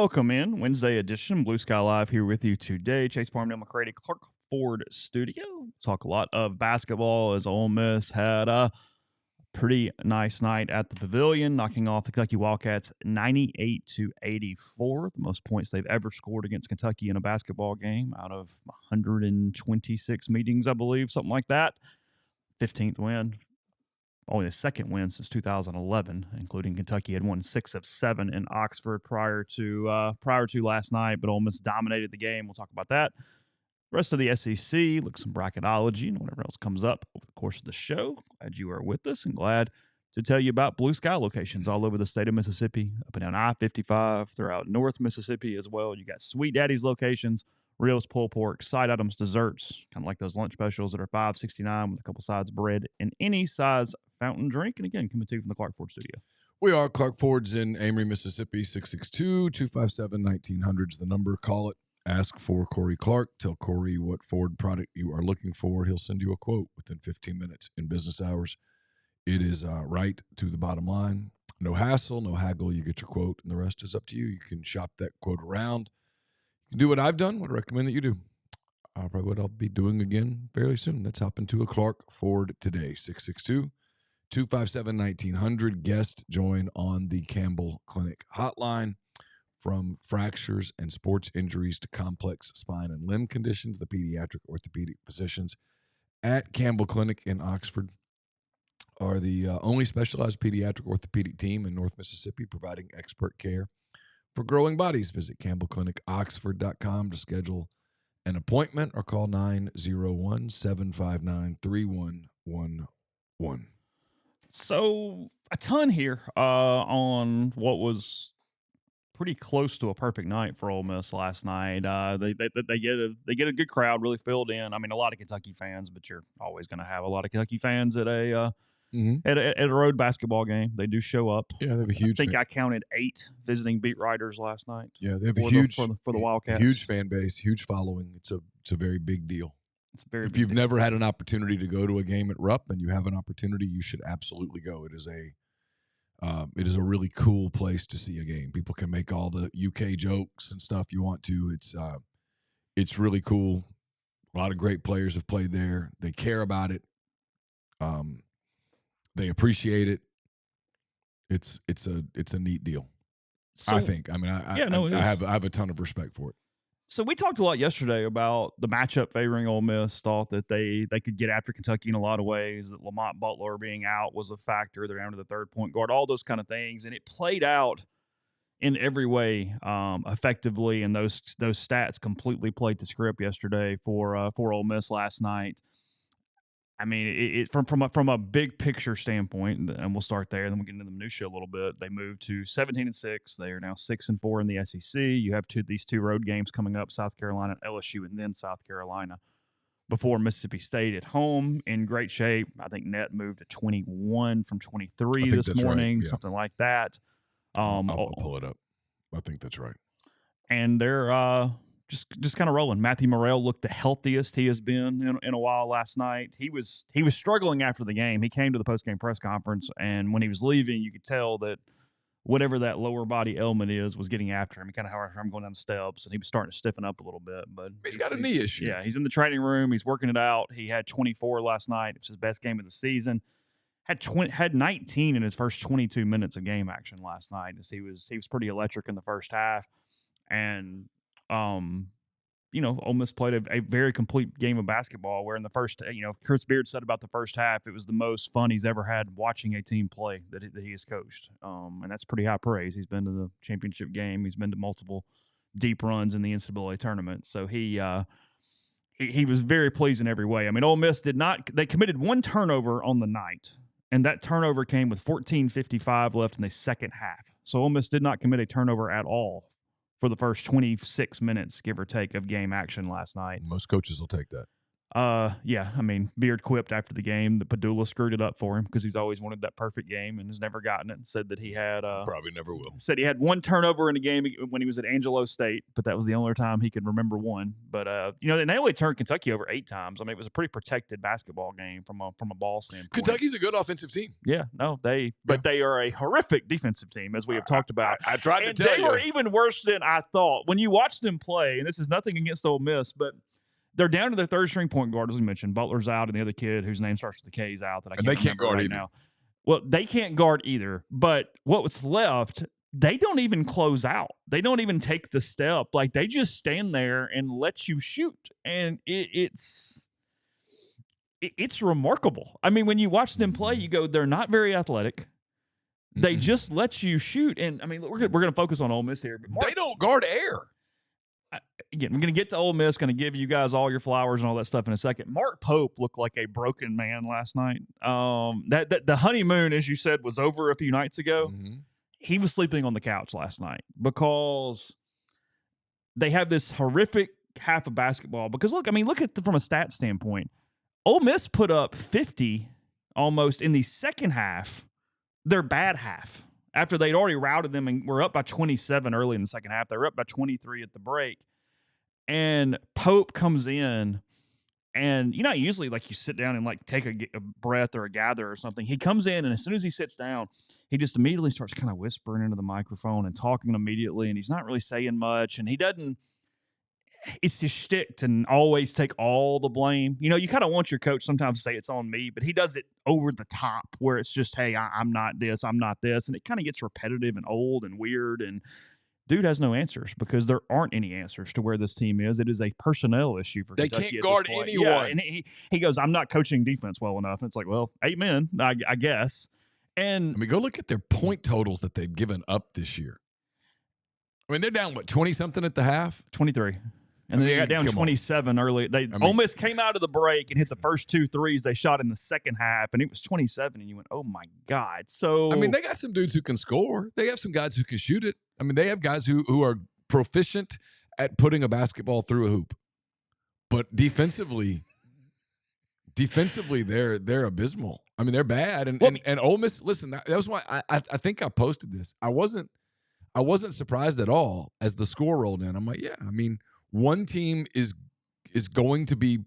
Welcome in Wednesday edition. Blue Sky Live here with you today. Chase Parham, Neal, McCready, Clark Ford Studio. Talk a lot of basketball as Ole Miss had a pretty nice night at the Pavilion, knocking off the Kentucky Wildcats 98-84, the most points they've ever scored against Kentucky in a basketball game out of 126 meetings, I believe, something like that. 15th win. Only the second win since 2011, including Kentucky had won 6 of 7 in Oxford prior to last night, but Ole Miss dominated the game. We'll talk about that. Rest of the SEC, look some bracketology and whatever else comes up over the course of the show. Glad you are with us and glad to tell you about Blue Sky locations all over the state of Mississippi, up and down I-55, throughout North Mississippi as well. You got Sweet Daddy's locations, Rio's pulled pork, side items, desserts, kind of like those lunch specials that are $5.69 with a couple sides of bread and any size fountain drink. And again, coming to you from the Clark Ford Studio. We are Clark Ford's in Amory, Mississippi. 662-257-1900 is the number. Call it. Ask for Corey Clark. Tell Corey what Ford product you are looking for. He'll send you a quote within 15 minutes in business hours. It is right to the bottom line. No hassle, no haggle. You get your quote, and the rest is up to you. You can shop that quote around. You can do what I've done, what I recommend that you do. Probably what I'll be doing again fairly soon. Let's hop into a Clark Ford today. 662-257-1900. Guest join on the Campbell Clinic hotline. From fractures and sports injuries to complex spine and limb conditions, the pediatric orthopedic physicians at Campbell Clinic in Oxford are the only specialized pediatric orthopedic team in North Mississippi providing expert care for growing bodies. Visit campbellclinicoxford.com to schedule an appointment or call 901-759-3111. So a ton here on what was pretty close to a perfect night for Ole Miss last night. They get a good crowd really filled in. I mean, a lot of Kentucky fans, but you're always going to have a lot of Kentucky fans at a at a road basketball game. They do show up. Yeah, they have a huge. I think I counted 8 visiting beat writers last night. Yeah, they have a huge for the Wildcats. Huge fan base, huge following. It's a very big deal. If you've never had an opportunity to go to a game at Rupp and you have an opportunity, you should absolutely go. It is a really cool place to see a game. People can make all the UK jokes and stuff you want to. It's really cool. A lot of great players have played there. They care about it. They appreciate it. It's a neat deal. I think. I mean, I have a ton of respect for it. So we talked a lot yesterday about the matchup favoring Ole Miss. Thought that they could get after Kentucky in a lot of ways. That Lamont Butler being out was a factor. They're down to the third point guard. All those kind of things, and it played out in every way effectively. And those stats completely played to script yesterday for Ole Miss last night. I mean, from a big picture standpoint, and we'll start there, and then we'll get into the minutia a little bit. They moved to 17-6. They are now 6-4 in the SEC. You have these two road games coming up: South Carolina, LSU, and then South Carolina. Before Mississippi State at home, in great shape. I think net moved to 21 from 23 this morning, something like that. I'll pull it up. I think that's right. And they're just kind of rolling. Matthew Morrell looked the healthiest he has been in a while last night. He was struggling after the game. He came to the post-game press conference, and when he was leaving, you could tell that whatever that lower body ailment was getting after him. He kind of heard him going down the steps, and he was starting to stiffen up a little bit. But he's got a knee issue. Yeah, he's in the training room. He's working it out. He had 24 last night. It was his best game of the season. Had 19 in his first 22 minutes of game action last night. As he was pretty electric in the first half, and Ole Miss played a very complete game of basketball where in the first, Chris Beard said about the first half, it was the most fun he's ever had watching a team play that he has coached. And that's pretty high praise. He's been to the championship game. He's been to multiple deep runs in the NCAA tournament. So he was very pleased in every way. I mean, Ole Miss they committed one turnover on the night, and that turnover came with 14:55 left in the second half. So Ole Miss did not commit a turnover at all for the first 26 minutes, give or take, of game action last night. Most coaches will take that. Yeah, I mean, Beard quipped after the game that Padula screwed it up for him because he's always wanted that perfect game and has never gotten it, and said that he had Probably never will. said he had one turnover in a game when he was at Angelo State, but that was the only time he could remember one. But they only turned Kentucky over 8 times. I mean, it was a pretty protected basketball game from a ball standpoint. Kentucky's a good offensive team. Yeah, no, they are a horrific defensive team, as we have talked about. I tried to tell you. They were even worse than I thought. When you watch them play, and this is nothing against Ole Miss, but they're down to their third string point guard, as we mentioned. Butler's out, and the other kid whose name starts with the K is out. They can't guard either. Now. Well, they can't guard either. But what's left, they don't even close out. They don't even take the step. Like, they just stand there and let you shoot, and it's remarkable. I mean, when you watch them play, you go, they're not very athletic. They just let you shoot, and I mean, we're going to focus on Ole Miss here. But they don't guard air. Again, I'm going to get to Ole Miss, going to give you guys all your flowers and all that stuff in a second. Mark Pope looked like a broken man last night. That the honeymoon, as you said, was over a few nights ago. He was sleeping on the couch last night because they have this horrific half of basketball. Because look at from a stat standpoint, Ole Miss put up 50 almost in the second half, their bad half, after they'd already routed them and were up by 27 early in the second half. They were up by 23 at the break. And Pope comes in, and usually like you sit down and like take a breath or a gather or something. He comes in, and as soon as he sits down, he just immediately starts kind of whispering into the microphone and talking immediately, and he's not really saying much, and he doesn't. It's his shtick to always take all the blame. You kind of want your coach sometimes to say it's on me, but he does it over the top where it's just, hey, I'm not this, I'm not this, and it kind of gets repetitive and old and weird, and dude has no answers because there aren't any answers to where this team is. It is a personnel issue for Kentucky. They can't guard anyone. Yeah, and he goes, I'm not coaching defense well enough. And it's like, well, amen, I guess. And I mean, go look at their point totals that they've given up this year. I mean, they're down, 20-something at the half? 23. And then they got down 27 early. Ole Miss came out of the break and hit the first 2 threes they shot in the second half, and it was 27, and you went, oh, my God. So I mean, they got some dudes who can score. They have some guys who can shoot it. I mean, they have guys who are proficient at putting a basketball through a hoop. But defensively, they're abysmal. I mean, they're bad. And Ole Miss, listen, that was why I think I posted this. I wasn't surprised at all as the score rolled in. I'm like, yeah, I mean, one team is going to be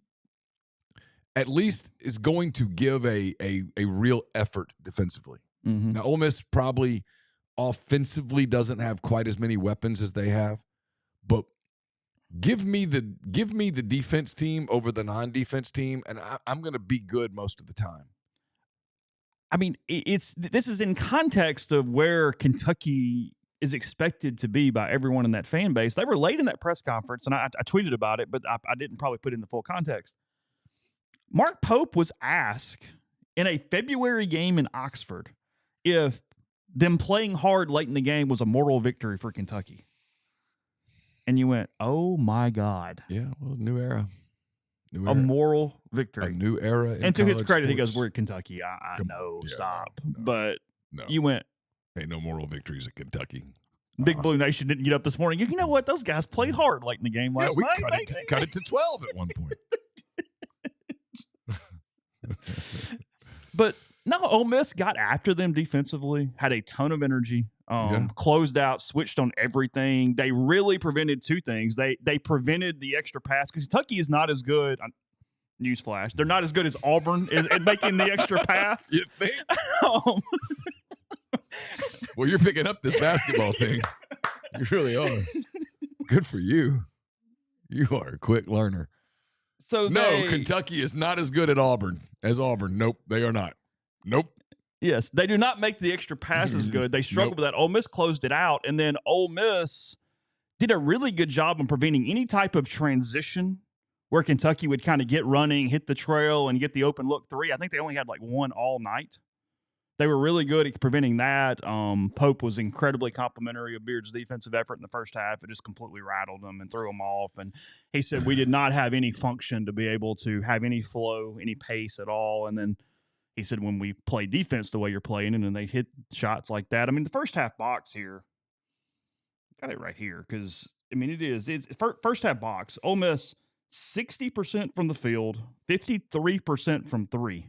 going to give a real effort defensively. Now, Ole Miss probably offensively doesn't have quite as many weapons as they have, but give me the defense team over the non-defense team, and I'm going to be good most of the time. I mean, this is in context of where Kentucky is expected to be by everyone in that fan base. They were late in that press conference, and I tweeted about it, but I didn't probably put in the full context. Mark Pope was asked in a February game in Oxford if them playing hard late in the game was a moral victory for Kentucky. And you went, oh, my God. Yeah, well, new era. A moral victory. A new era. And to his credit, he goes, we're at Kentucky. I know, stop. No, but you went, ain't no moral victories at Kentucky. Big Blue Nation didn't get up this morning. You know what? Those guys played hard late in the game last night. Cut it to 12 at one point. But no, Ole Miss got after them defensively, had a ton of energy, closed out, switched on everything. They really prevented 2 things. They prevented the extra pass because Kentucky is not as good. Newsflash. They're not as good as Auburn at making the extra pass. You think? Well, you're picking up this basketball thing. You really are. Good for you. You are a quick learner. So Kentucky is not as good at Auburn as Auburn. Nope, they are not. Nope. Yes, they do not make the extra passes good. They struggled with that. Ole Miss closed it out, and then Ole Miss did a really good job on preventing any type of transition where Kentucky would kind of get running, hit the trail, and get the open look 3. I think they only had like 1 all night. They were really good at preventing that. Pope was incredibly complimentary of Beard's defensive effort in the first half. It just completely rattled them and threw them off. And he said we did not have any function to be able to have any flow, any pace at all. And then he said when we play defense the way you're playing and then they hit shots like that. I mean, the first half box here, got it right here because, I mean, it's first half box. Ole Miss, 60% from the field, 53% from three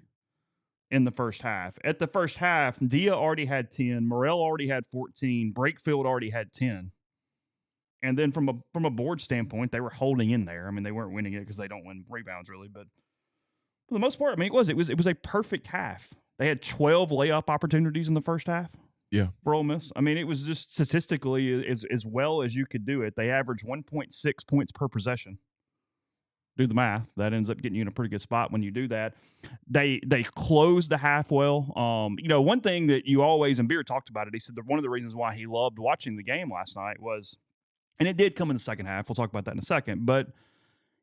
in the first half. At the first half, Dia already had 10, Morrell already had 14, Brakefield already had 10. And then from a board standpoint, they were holding in there. I mean, they weren't winning it because they don't win rebounds really, but for the most part, I mean, it was a perfect half. They had 12 layup opportunities in the first half. Yeah. For Ole Miss. I mean, it was just statistically as well as you could do it. They averaged 1.6 points per possession. Do the math. That ends up getting you in a pretty good spot when you do that. They closed the half well. One thing that you always, and Beard talked about it, he said that one of the reasons why he loved watching the game last night was, and it did come in the second half. We'll talk about that in a second. But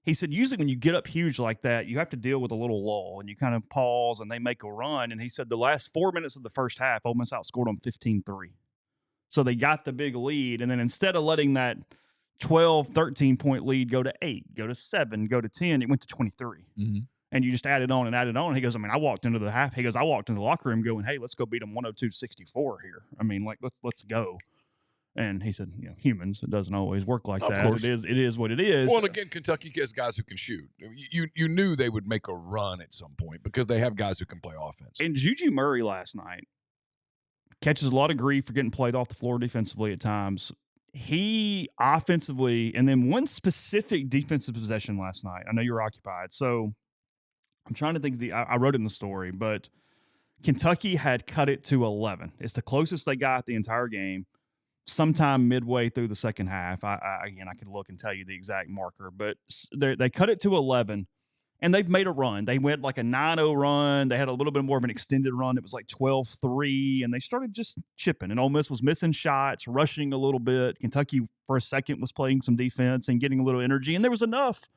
he said usually when you get up huge like that, you have to deal with a little lull and you kind of pause and they make a run. And he said the last 4 minutes of the first half, Ole Miss outscored them 15-3. So they got the big lead. And then instead of letting that 12, 13-point lead go to 8, go to 7, go to 10, it went to 23. Mm-hmm. And you just added on and added on. He goes, I mean, I walked into the half. He goes, I walked into the locker room going, hey, let's go beat them 102-64 here. I mean, like, let's go. And he said, humans, it doesn't always work like that. Of course. It is what it is. Well, and again, Kentucky has guys who can shoot. You knew they would make a run at some point because they have guys who can play offense. And Juju Murray last night catches a lot of grief for getting played off the floor defensively at times. He offensively, and then one specific defensive possession last night. I know you were occupied. So I'm trying to think I wrote it in the story, but Kentucky had cut it to 11. It's the closest they got the entire game. Sometime midway through the second half, I could look and tell you the exact marker, but they cut it to 11, and they've made a run. They went like a 9-0 run. They had a little bit more of an extended run. It was like 12-3, and they started just chipping. And Ole Miss was missing shots, rushing a little bit. Kentucky, for a second, was playing some defense and getting a little energy, and there was enough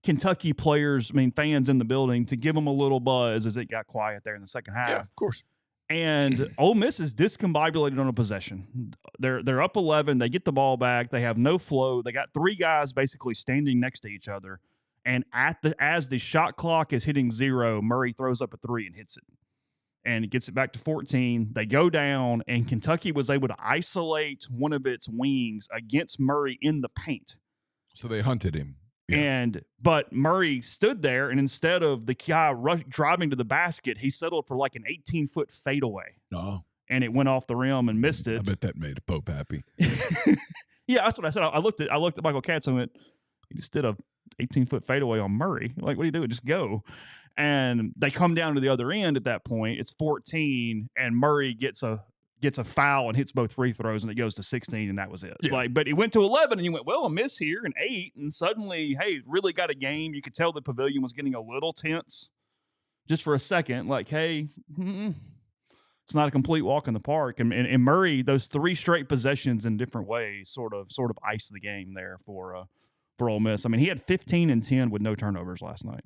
Kentucky players, fans in the building to give them a little buzz as it got quiet there in the second half. Yeah, of course. And Ole Miss is discombobulated on a possession. They're up 11. They get the ball back. They have no flow. They got three guys basically standing next to each other. And as the shot clock is hitting 0, Murray throws up a 3 and hits it. And it gets it back to 14. They go down, and Kentucky was able to isolate one of its wings against Murray in the paint. So they hunted him. Yeah. But Murray stood there, and instead of the guy driving to the basket, he settled for like an 18-foot fadeaway. Oh. And it went off the rim and missed it. I bet that made Pope happy. Yeah, that's what I said. I looked at Michael Katz and went, he just did a 18-foot fadeaway on Murray. Like, what do you do? Just go. And they come down to the other end at that point. It's 14, and Murray gets a foul and hits both free throws, and it goes to 16, and that was it. Yeah. But it went to 11, and you went, well, a miss here, and 8, and suddenly, hey, really got a game. You could tell the pavilion was getting a little tense just for a second. Like, hey, it's not a complete walk in the park. And Murray, those 3 straight possessions in different ways sort of iced the game there for Ole Miss. I mean, he had 15 and 10 with no turnovers last night.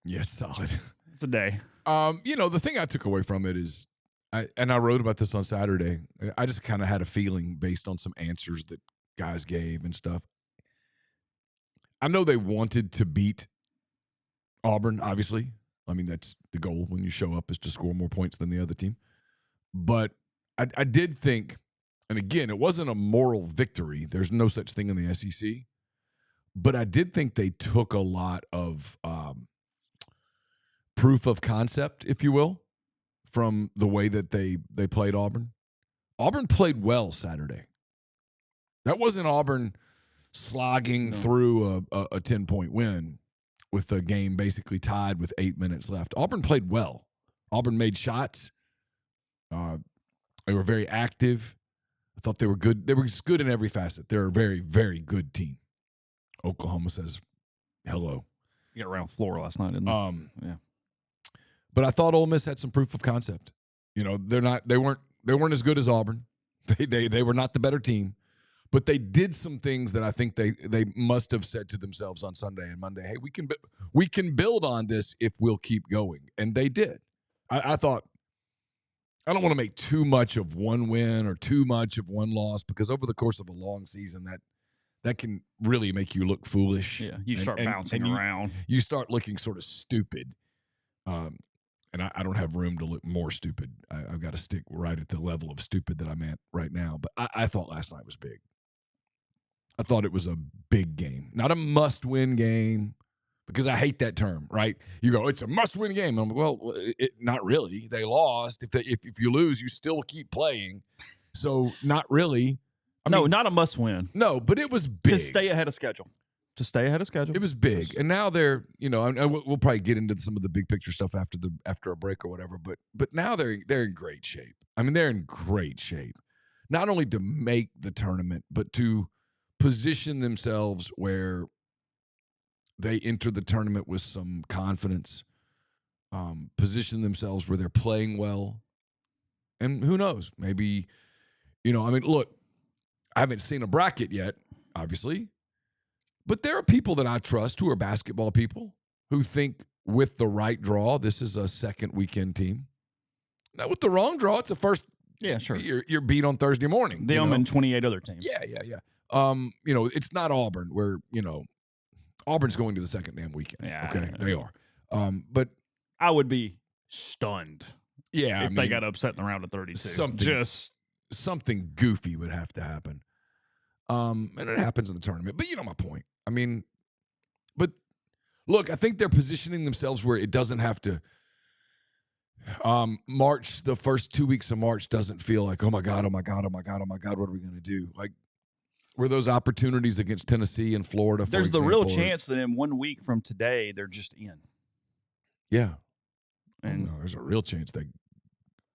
Yeah, it's solid. It's a day. The thing I took away from it is, I wrote about this on Saturday. I just kind of had a feeling based on some answers that guys gave and stuff. I know they wanted to beat Auburn, obviously. I mean, that's the goal when you show up, is to score more points than the other team. But I did think, and again, it wasn't a moral victory. There's no such thing in the SEC. But I did think they took a lot of proof of concept, if you will, from the way that they played Auburn. Auburn played well Saturday. That wasn't Auburn slogging through a 10-point win with the game basically tied with 8 minutes left. Auburn played well. Auburn made shots. They were very active. I thought they were good. They were just good in every facet. They're a very, very good team. Oklahoma says hello. You got around the floor last night, didn't they? Yeah. But I thought Ole Miss had some proof of concept. They weren't as good as Auburn. They were not the better team, but they did some things that I think they must have said to themselves on Sunday and Monday. Hey, we can build on this if we'll keep going, and they did. I thought, I don't want to make too much of one win or too much of one loss, because over the course of a long season, that can really make you look foolish. Yeah, you start bouncing around. You start looking sort of stupid. And I don't have room to look more stupid. I've got to stick right at the level of stupid that I'm at right now. But I thought last night was big. I thought it was a big game, not a must-win game, because I hate that term, right? You go, it's a must-win game. I'm like, well, not really. They lost. If you lose, you still keep playing. So not really. I mean, not a must-win. No, but it was big. To stay ahead of schedule. It was big. And now they're, and we'll probably get into some of the big picture stuff after a break or whatever, but now they're in great shape. I mean, they're in great shape. Not only to make the tournament, but to position themselves where they enter the tournament with some confidence, position themselves where they're playing well. And who knows, maybe, look, I haven't seen a bracket yet, obviously, but there are people that I trust who are basketball people who think with the right draw, this is a second weekend team. Now, with the wrong draw, it's a first. Yeah, sure. You're beat on Thursday morning. Them and 28 other teams. Yeah. It's not Auburn where, Auburn's going to the second damn weekend. Yeah. Okay, they are. But I would be stunned. Yeah, if they got upset in the round of 32. Something goofy would have to happen. And it happens in the tournament. But you know my point. I mean, but look, I think they're positioning themselves where it doesn't have to March, the first 2 weeks of March doesn't feel like, oh my God, what are we going to do? Like, were those opportunities against Tennessee and Florida, for There's example, the real chance that in 1 week from today, they're just in. Yeah. And there's a real chance they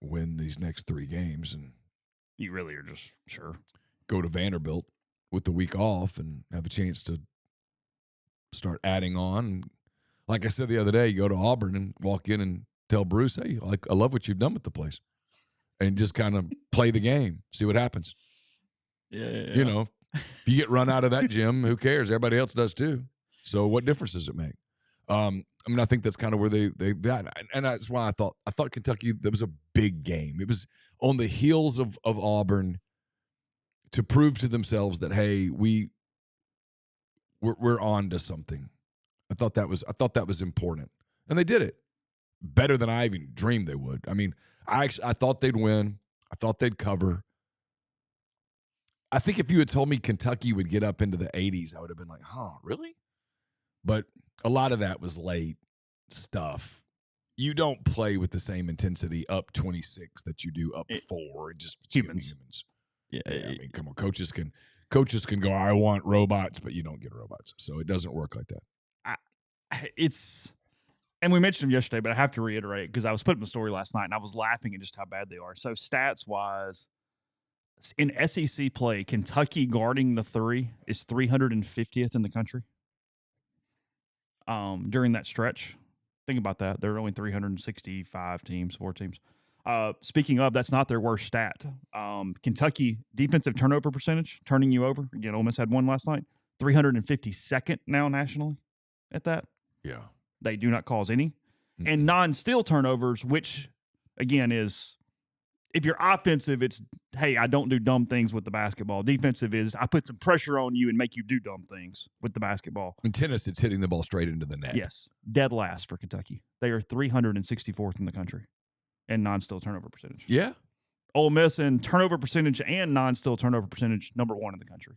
win these next 3 games. And you really are just sure. Go to Vanderbilt with the week off and have a chance to start adding on. Like I said the other day, you go to Auburn and walk in and tell Bruce, hey, I love what you've done with the place. And just kind of play the game, see what happens. Yeah. If you get run out of that gym, who cares? Everybody else does too. So what difference does it make? I think that's kind of where they got. And that's why I thought Kentucky, that was a big game. It was on the heels of Auburn to prove to themselves that, hey, we're on to something. I thought that was important. And they did it better than I even dreamed they would. I mean, I thought they'd win. I thought they'd cover. I think if you had told me Kentucky would get up into the 80s, I would have been like, huh, really? But a lot of that was late stuff. You don't play with the same intensity up 26 that you do up 4. It just humans. Yeah, I mean, come on, coaches can go, I want robots, but you don't get robots. So it doesn't work like that. And we mentioned them yesterday, but I have to reiterate because I was putting the story last night and I was laughing at just how bad they are. So stats wise, in SEC play, Kentucky guarding the 3 is 350th in the country. During that stretch, think about that. There are only 365 teams, 4 teams. Speaking of, that's not their worst stat. Kentucky defensive turnover percentage, turning you over. Again, Ole Miss had one last night. 352nd now nationally at that. Yeah. They do not cause any. Mm-hmm. And non-steal turnovers, which, again, is if you're offensive, it's, hey, I don't do dumb things with the basketball. Defensive is I put some pressure on you and make you do dumb things with the basketball. In tennis, it's hitting the ball straight into the net. Yes. Dead last for Kentucky. They are 364th in the country in non-steal turnover percentage. Yeah. Ole Miss in turnover percentage and non-steal turnover percentage, number 1 in the country.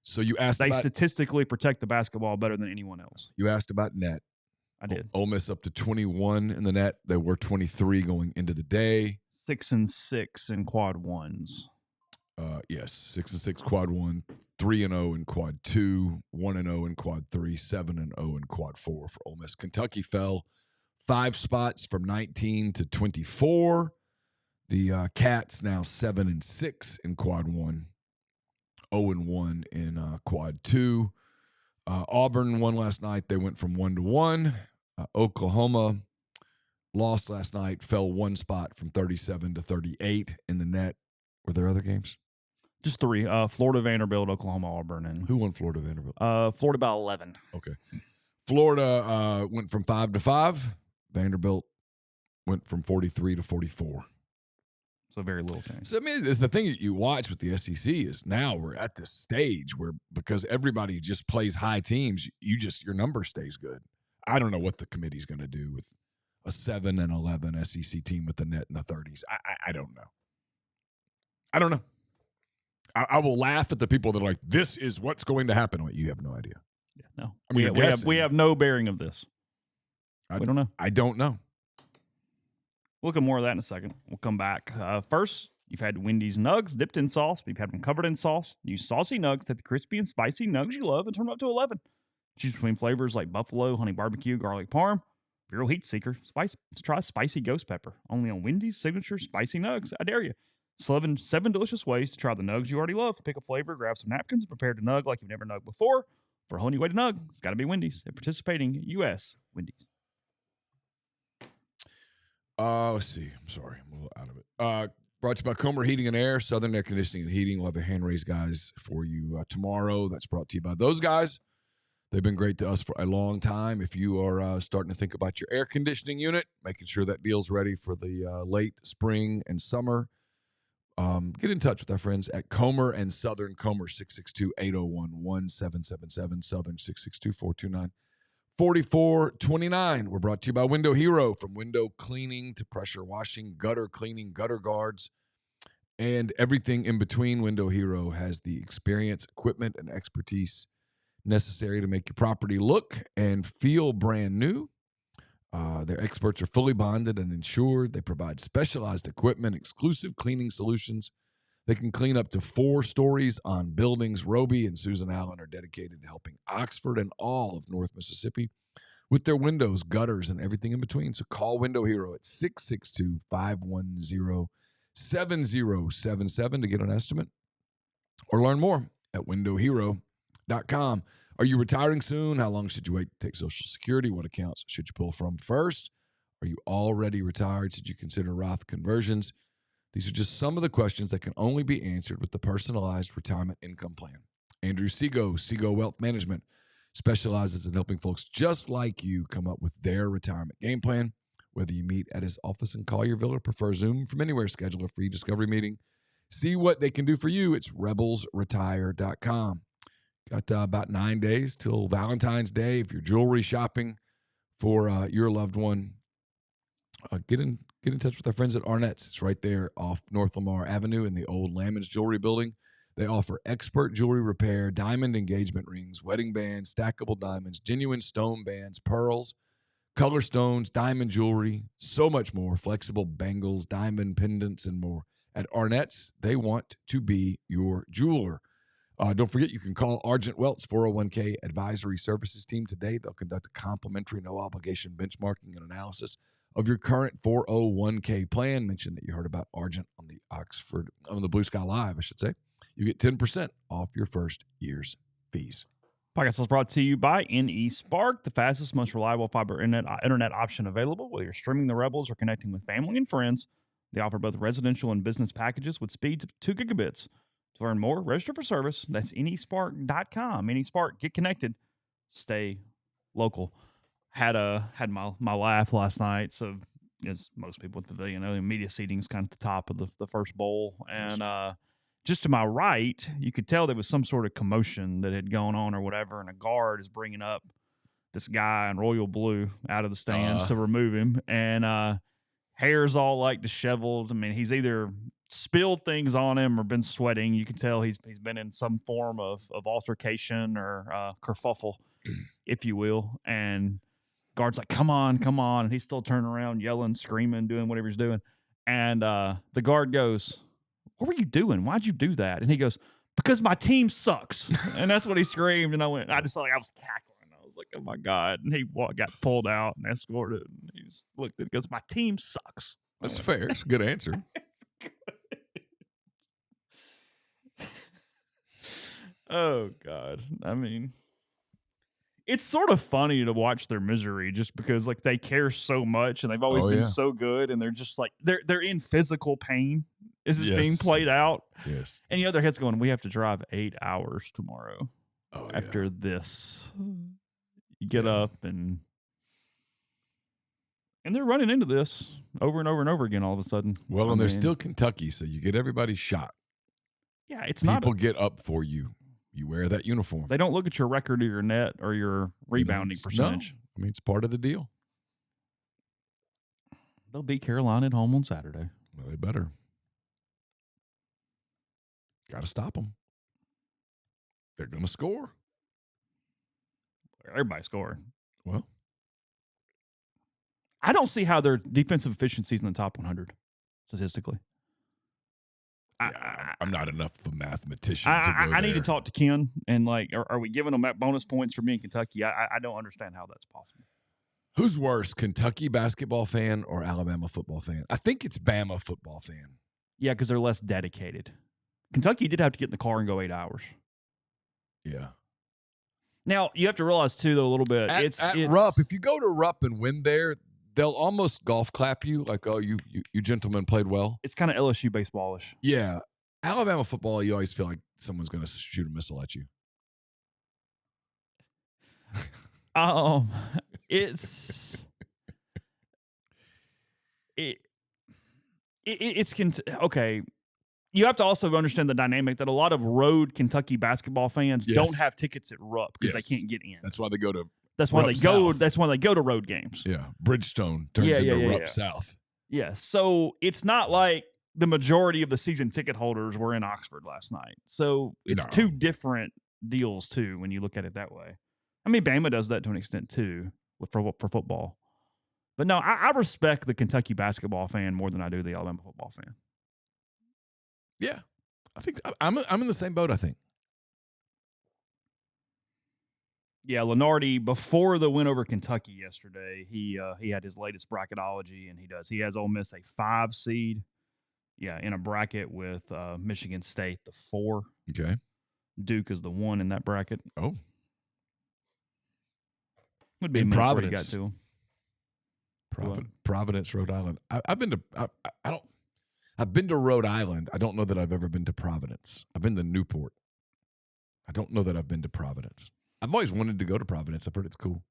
So you asked They statistically protect the basketball better than anyone else. You asked about net. I did. Ole Miss up to 21 in the net. They were 23 going into the day. 6-6 in quad 1s. Yes, 6-6 quad 1, 3-0 in quad 2, 1-0 in quad 3, 7-0 in quad 4 for Ole Miss. Kentucky fell 5 spots from 19 to 24. The Cats now 7-6 in quad 1, 0-1 in quad 2. Auburn won last night. They went from 1-1. Oklahoma lost last night, fell 1 spot from 37 to 38 in the net. Were there other games? Just 3. Florida, Vanderbilt, Oklahoma, Auburn. And who won Florida, Vanderbilt? Florida by 11. Okay. Florida went from 5 to 5. Vanderbilt went from 43 to 44. So very little change. So, I mean, it's the thing that you watch with the SEC is now we're at this stage where because everybody just plays high teams, your number stays good. I don't know what the committee's going to do with a 7-11 SEC team with the net in the 30s. I don't know. I will laugh at the people that are like, this is what's going to happen. Wait, you have no idea. Yeah, no. I mean, we have no bearing of this. We don't know. I don't know. We'll look at more of that in a second. We'll come back. First, you've had Wendy's nugs dipped in sauce. You've had them covered in sauce. Use saucy nugs, take the crispy and spicy nugs you love, and turn them up to 11. Choose between flavors like buffalo, honey barbecue, garlic parm. If you're a heat seeker, try spicy ghost pepper. Only on Wendy's signature spicy nugs. I dare you. 7 delicious ways to try the nugs you already love. Pick a flavor, grab some napkins, and prepare to nug like you've never nugged before. For a whole new way to nug, it's got to be Wendy's. At participating U.S. Wendy's. Let's see. I'm sorry. I'm a little out of it. Brought to you by Comer Heating and Air, Southern Air Conditioning and Heating. We'll have their hand-raised guys for you tomorrow. That's brought to you by those guys. They've been great to us for a long time. If you are starting to think about your air conditioning unit, making sure that deal's ready for the late spring and summer, get in touch with our friends at Comer and Southern. Comer 662-801-1777. Southern 662-429-4429. We're brought to you by Window Hero. From window cleaning to pressure washing, gutter cleaning, gutter guards, and everything in between. Window Hero has the experience, equipment, and expertise necessary to make your property look and feel brand new. Their experts are fully bonded and insured. They provide specialized equipment, exclusive cleaning solutions. They can clean up to 4 stories on buildings. Roby and Susan Allen are dedicated to helping Oxford and all of North Mississippi with their windows, gutters, and everything in between. So call Window Hero at 662-510-7077 to get an estimate or learn more at windowhero.com. Are you retiring soon? How long should you wait to take Social Security? What accounts should you pull from first? Are you already retired? Should you consider Roth conversions? These are just some of the questions that can only be answered with the personalized retirement income plan. Andrew Seago Wealth Management, specializes in helping folks just like you come up with their retirement game plan. Whether you meet at his office in Collierville or prefer Zoom from anywhere, schedule a free discovery meeting. See what they can do for you. It's rebelsretire.com. Got about 9 days till Valentine's Day. If you're jewelry shopping for your loved one, get in touch with our friends at Arnett's. It's right there off North Lamar Avenue in the old Lamons Jewelry Building. They offer expert jewelry repair, diamond engagement rings, wedding bands, stackable diamonds, genuine stone bands, pearls, color stones, diamond jewelry, so much more, flexible bangles, diamond pendants, and more. At Arnett's, they want to be your jeweler. Don't forget, you can call Argent Welts 401k Advisory Services Team today. They'll conduct a complimentary, no-obligation benchmarking and analysis of your current 401k plan. Mention that you heard about Argent on the BlueSky Live, I should say. You get 10% off your first year's fees. Podcast is brought to you by NeSpark, the fastest, most reliable fiber internet option available. Whether you're streaming the Rebels or connecting with family and friends, they offer both residential and business packages with speeds of 2 gigabits. To learn more, register for service. That's nespark.com. NeSpark, get connected, stay local. Had my laugh last night. So, as most people at the pavilion, media seating is kind of at the top of the first bowl. And just to my right, you could tell there was some sort of commotion that had gone on or whatever. And a guard is bringing up this guy in royal blue out of the stands to remove him. And hair's all like disheveled. I mean, he's either spilled things on him or been sweating. You can tell he's been in some form of altercation or kerfuffle, if you will. And guard's like, come on. And he's still turning around, yelling, screaming, doing whatever he's doing. And the guard goes, what were you doing? Why'd you do that? And he goes, because my team sucks. And that's what he screamed. And I was cackling. I was like, oh my God. And he got pulled out and escorted. And he just looked at it and goes, my team sucks. That's fair. It's a good answer. It's good. Oh God. I mean, it's sort of funny to watch their misery just because like they care so much and they've always been so good, and they're just like they're in physical pain as it's being played out. Yes. And the other head's going, we have to drive 8 hours tomorrow after this. You get up and they're running into this over and over and over again all of a sudden. Well, and they're still Kentucky, so you get everybody shot. Yeah, it's people get up for you. You wear that uniform. They don't look at your record or your net or your rebounding percentage. No, I mean, it's part of the deal. They'll beat Carolina at home on Saturday. Well, they better. Got to stop them. They're going to score. Everybody's scoring. Well, I don't see how their defensive efficiency is in the top 100 statistically. I'm not enough of a mathematician to go I need to there. talk to Ken and like, are we giving them bonus points for being Kentucky? I don't understand how that's possible. Who's worse, Kentucky basketball fan or Alabama football fan? I think it's Bama football fan. Yeah, because they're less dedicated. Kentucky did have to get in the car and go 8 hours. Yeah. Now, you have to realize, too, though, a little bit. At Rupp, if you go to Rupp and win there, they'll almost golf clap you like, oh, you gentlemen played well. It's kind of LSU baseballish. Yeah. Alabama football, you always feel like someone's going to shoot a missile at you. Okay. You have to also understand the dynamic that a lot of road Kentucky basketball fans don't have tickets at Rupp because they can't get in. That's why they go to That's why they go to road games. Yeah. Bridgestone turns into Rupp South. Yeah. So it's not like the majority of the season ticket holders were in Oxford last night. So it's two different deals too when you look at it that way. I mean, Bama does that to an extent too for football. But no, I respect the Kentucky basketball fan more than I do the Alabama football fan. Yeah. I think I'm in the same boat, I think. Yeah, Lenardi, before the win over Kentucky yesterday, he had his latest bracketology, and he has Ole Miss a 5 seed. Yeah, in a bracket with Michigan State, the 4. Okay. Duke is the 1 in that bracket. Oh. Would be in Providence. Got to him. Providence, Rhode Island. I've been to Rhode Island. I don't know that I've ever been to Providence. I've been to Newport. I don't know that I've been to Providence. I've always wanted to go to Providence. I've heard it's cool.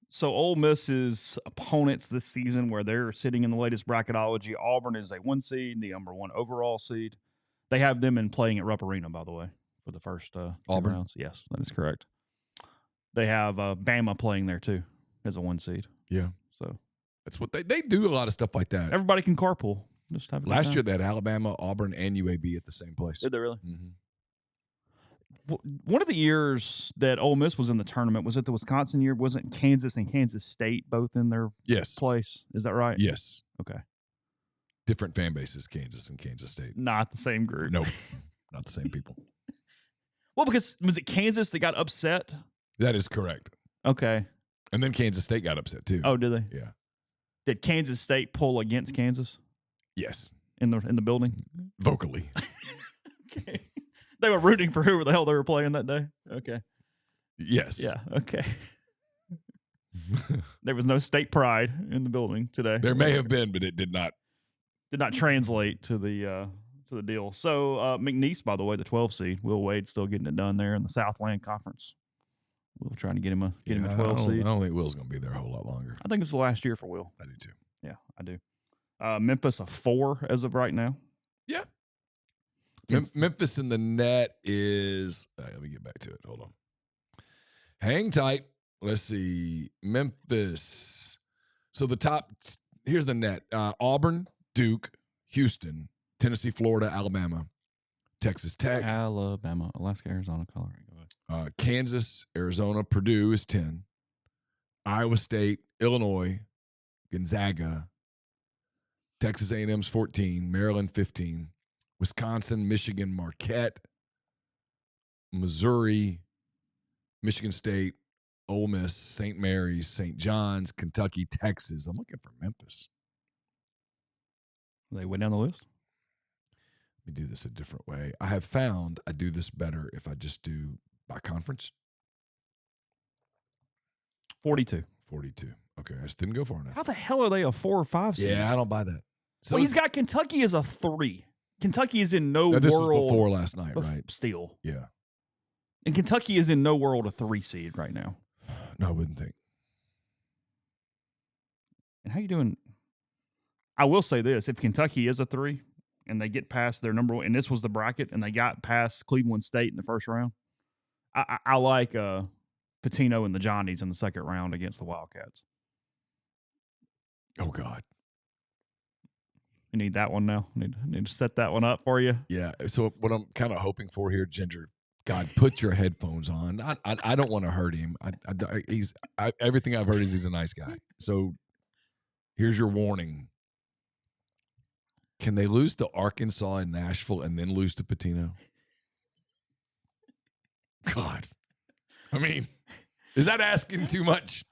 So Ole Miss's opponents this season, where they're sitting in the latest bracketology, Auburn is a 1 seed, the number 1 overall seed. They have them in playing at Rupp Arena, by the way, for the first Auburn rounds. Yes, that is correct. They have Bama playing there too as a 1 seed. Yeah, so that's what they do. A lot of stuff like that. Everybody can carpool. Just have last year they had Alabama, Auburn, and UAB at the same place. Did they really? Mm-hmm. One of the years that Ole Miss was in the tournament, was it the Wisconsin year? Wasn't Kansas and Kansas State both in their place? Is that right? Yes. Okay. Different fan bases, Kansas and Kansas State. Not the same group. Nope. Not the same people. Well, because was it Kansas that got upset? That is correct. Okay. And then Kansas State got upset too. Oh, did they? Yeah. Did Kansas State pull against Kansas? Yes. In the building? Vocally. Okay. They were rooting for who the hell they were playing that day? Okay. Yes. Yeah, okay. There was no state pride in the building today. There may have been, but it did not translate to the deal. So McNeese, by the way, the 12 seed. Will Wade still getting it done there in the Southland Conference. Will trying to get him a 12 seed. I don't think Will's going to be there a whole lot longer. I think it's the last year for Will. I do too. Yeah, I do. Memphis a 4 as of right now. Yeah. Memphis in the net is let me get back to it. Hold on. Hang tight. Let's see. Memphis. So the top, here's the net. Auburn, Duke, Houston, Tennessee, Florida, Alabama, Texas Tech. Alabama, Alaska, Arizona, Colorado. Kansas, Arizona, Purdue is 10. Iowa State, Illinois, Gonzaga, Texas A&M's 14, Maryland 15. Wisconsin, Michigan, Marquette, Missouri, Michigan State, Ole Miss, St. Mary's, St. John's, Kentucky, Texas. I'm looking for Memphis. They went down the list? Let me do this a different way. I have found I do this better if I just do by conference. 42. 42. Okay, I just didn't go far enough. How the hell are they a 4 or 5 seed? Yeah, I don't buy that. So he's got Kentucky as a 3. Kentucky is in no this world. This was before last night, right? Still. Yeah. And Kentucky is in no world a 3 seed right now. No, I wouldn't think. And how you doing? I will say this. If Kentucky is a 3 and they get past their number 1, and this was the bracket, and they got past Cleveland State in the first round, I like Patino and the Johnnies in the second round against the Wildcats. Oh, God. We need that one now. Need to set that one up for you. Yeah. So what I'm kind of hoping for here, Ginger, God, put your headphones on. I don't want to hurt him. Everything I've heard is he's a nice guy. So here's your warning. Can they lose to Arkansas and Nashville and then lose to Pitino? God. I mean, is that asking too much?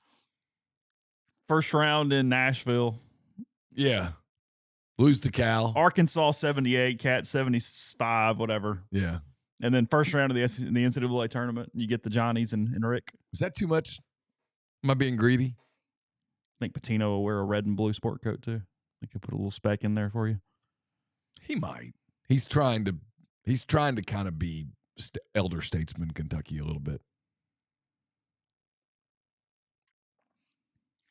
First round in Nashville. Yeah. Lose to Cal. Arkansas 78, Cat 75, whatever. Yeah. And then first round of the NCAA tournament, you get the Johnnies and Rick. Is that too much? Am I being greedy? I think Pitino will wear a red and blue sport coat too. I could put a little speck in there for you. He might. He's trying to kind of be elder statesman Kentucky a little bit.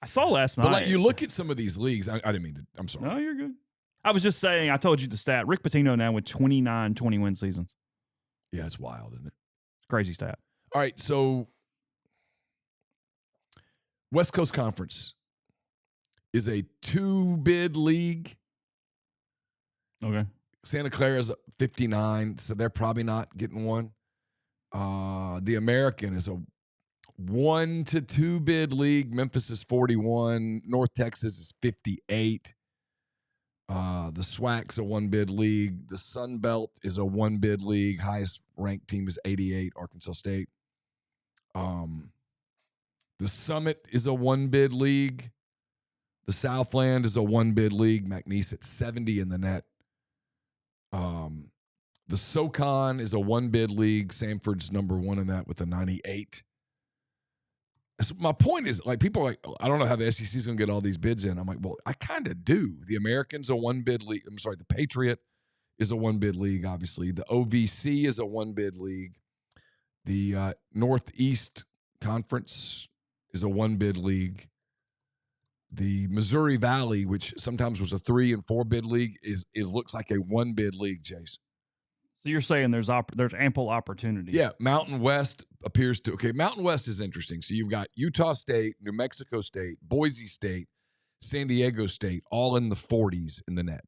I saw last night. But like you look at some of these leagues, I didn't mean to. I'm sorry. No, you're good. I was just saying, I told you the stat. Rick Pitino now with 29 20-win seasons. Yeah, it's wild, isn't it? It's a crazy stat. All right, so West Coast Conference is a 2-bid league. Okay. Santa Clara's 59, so they're probably not getting one. The American is a 1 to 2 bid league. Memphis is 41. North Texas is 58. The SWAC's a 1-bid league. The Sun Belt is a 1-bid league. Highest ranked team is 88, Arkansas State. The Summit is a 1-bid league. The Southland is a 1-bid league. McNeese at 70 in the net. The SoCon is a 1-bid league. Samford's number 1 in that with a 98. So my point is, like, people are like, I don't know how the SEC is going to get all these bids in. I'm like, well, I kind of do. The American's a 1-bid league. I'm sorry, the Patriot is a 1-bid league, obviously. The OVC is a 1-bid league. The Northeast Conference is a 1-bid league. The Missouri Valley, which sometimes was a 3 and 4-bid league, is looks like a 1-bid league, Chase. So you're saying there's ample opportunity. Yeah, Mountain West appears to. Okay, Mountain West is interesting. So you've got Utah State, New Mexico State, Boise State, San Diego State, all in the 40s in the net.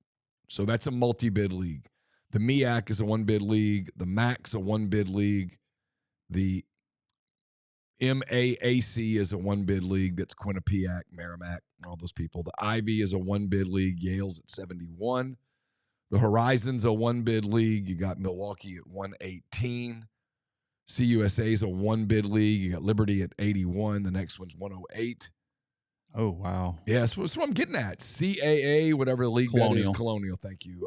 So that's a multi-bid league. The MEAC is a 1-bid league. The MAC's a 1-bid league. The MAAC is a 1-bid league. That's Quinnipiac, Merrimack, all those people. The Ivy is a 1-bid league. Yale's at 71. The Horizon's a 1-bid league. You got Milwaukee at 118. CUSA is a 1-bid league. You got Liberty at 81. The next one's 108. Oh, wow. Yeah, that's what I'm getting at. CAA, whatever the league Colonial. that is. Colonial, thank you.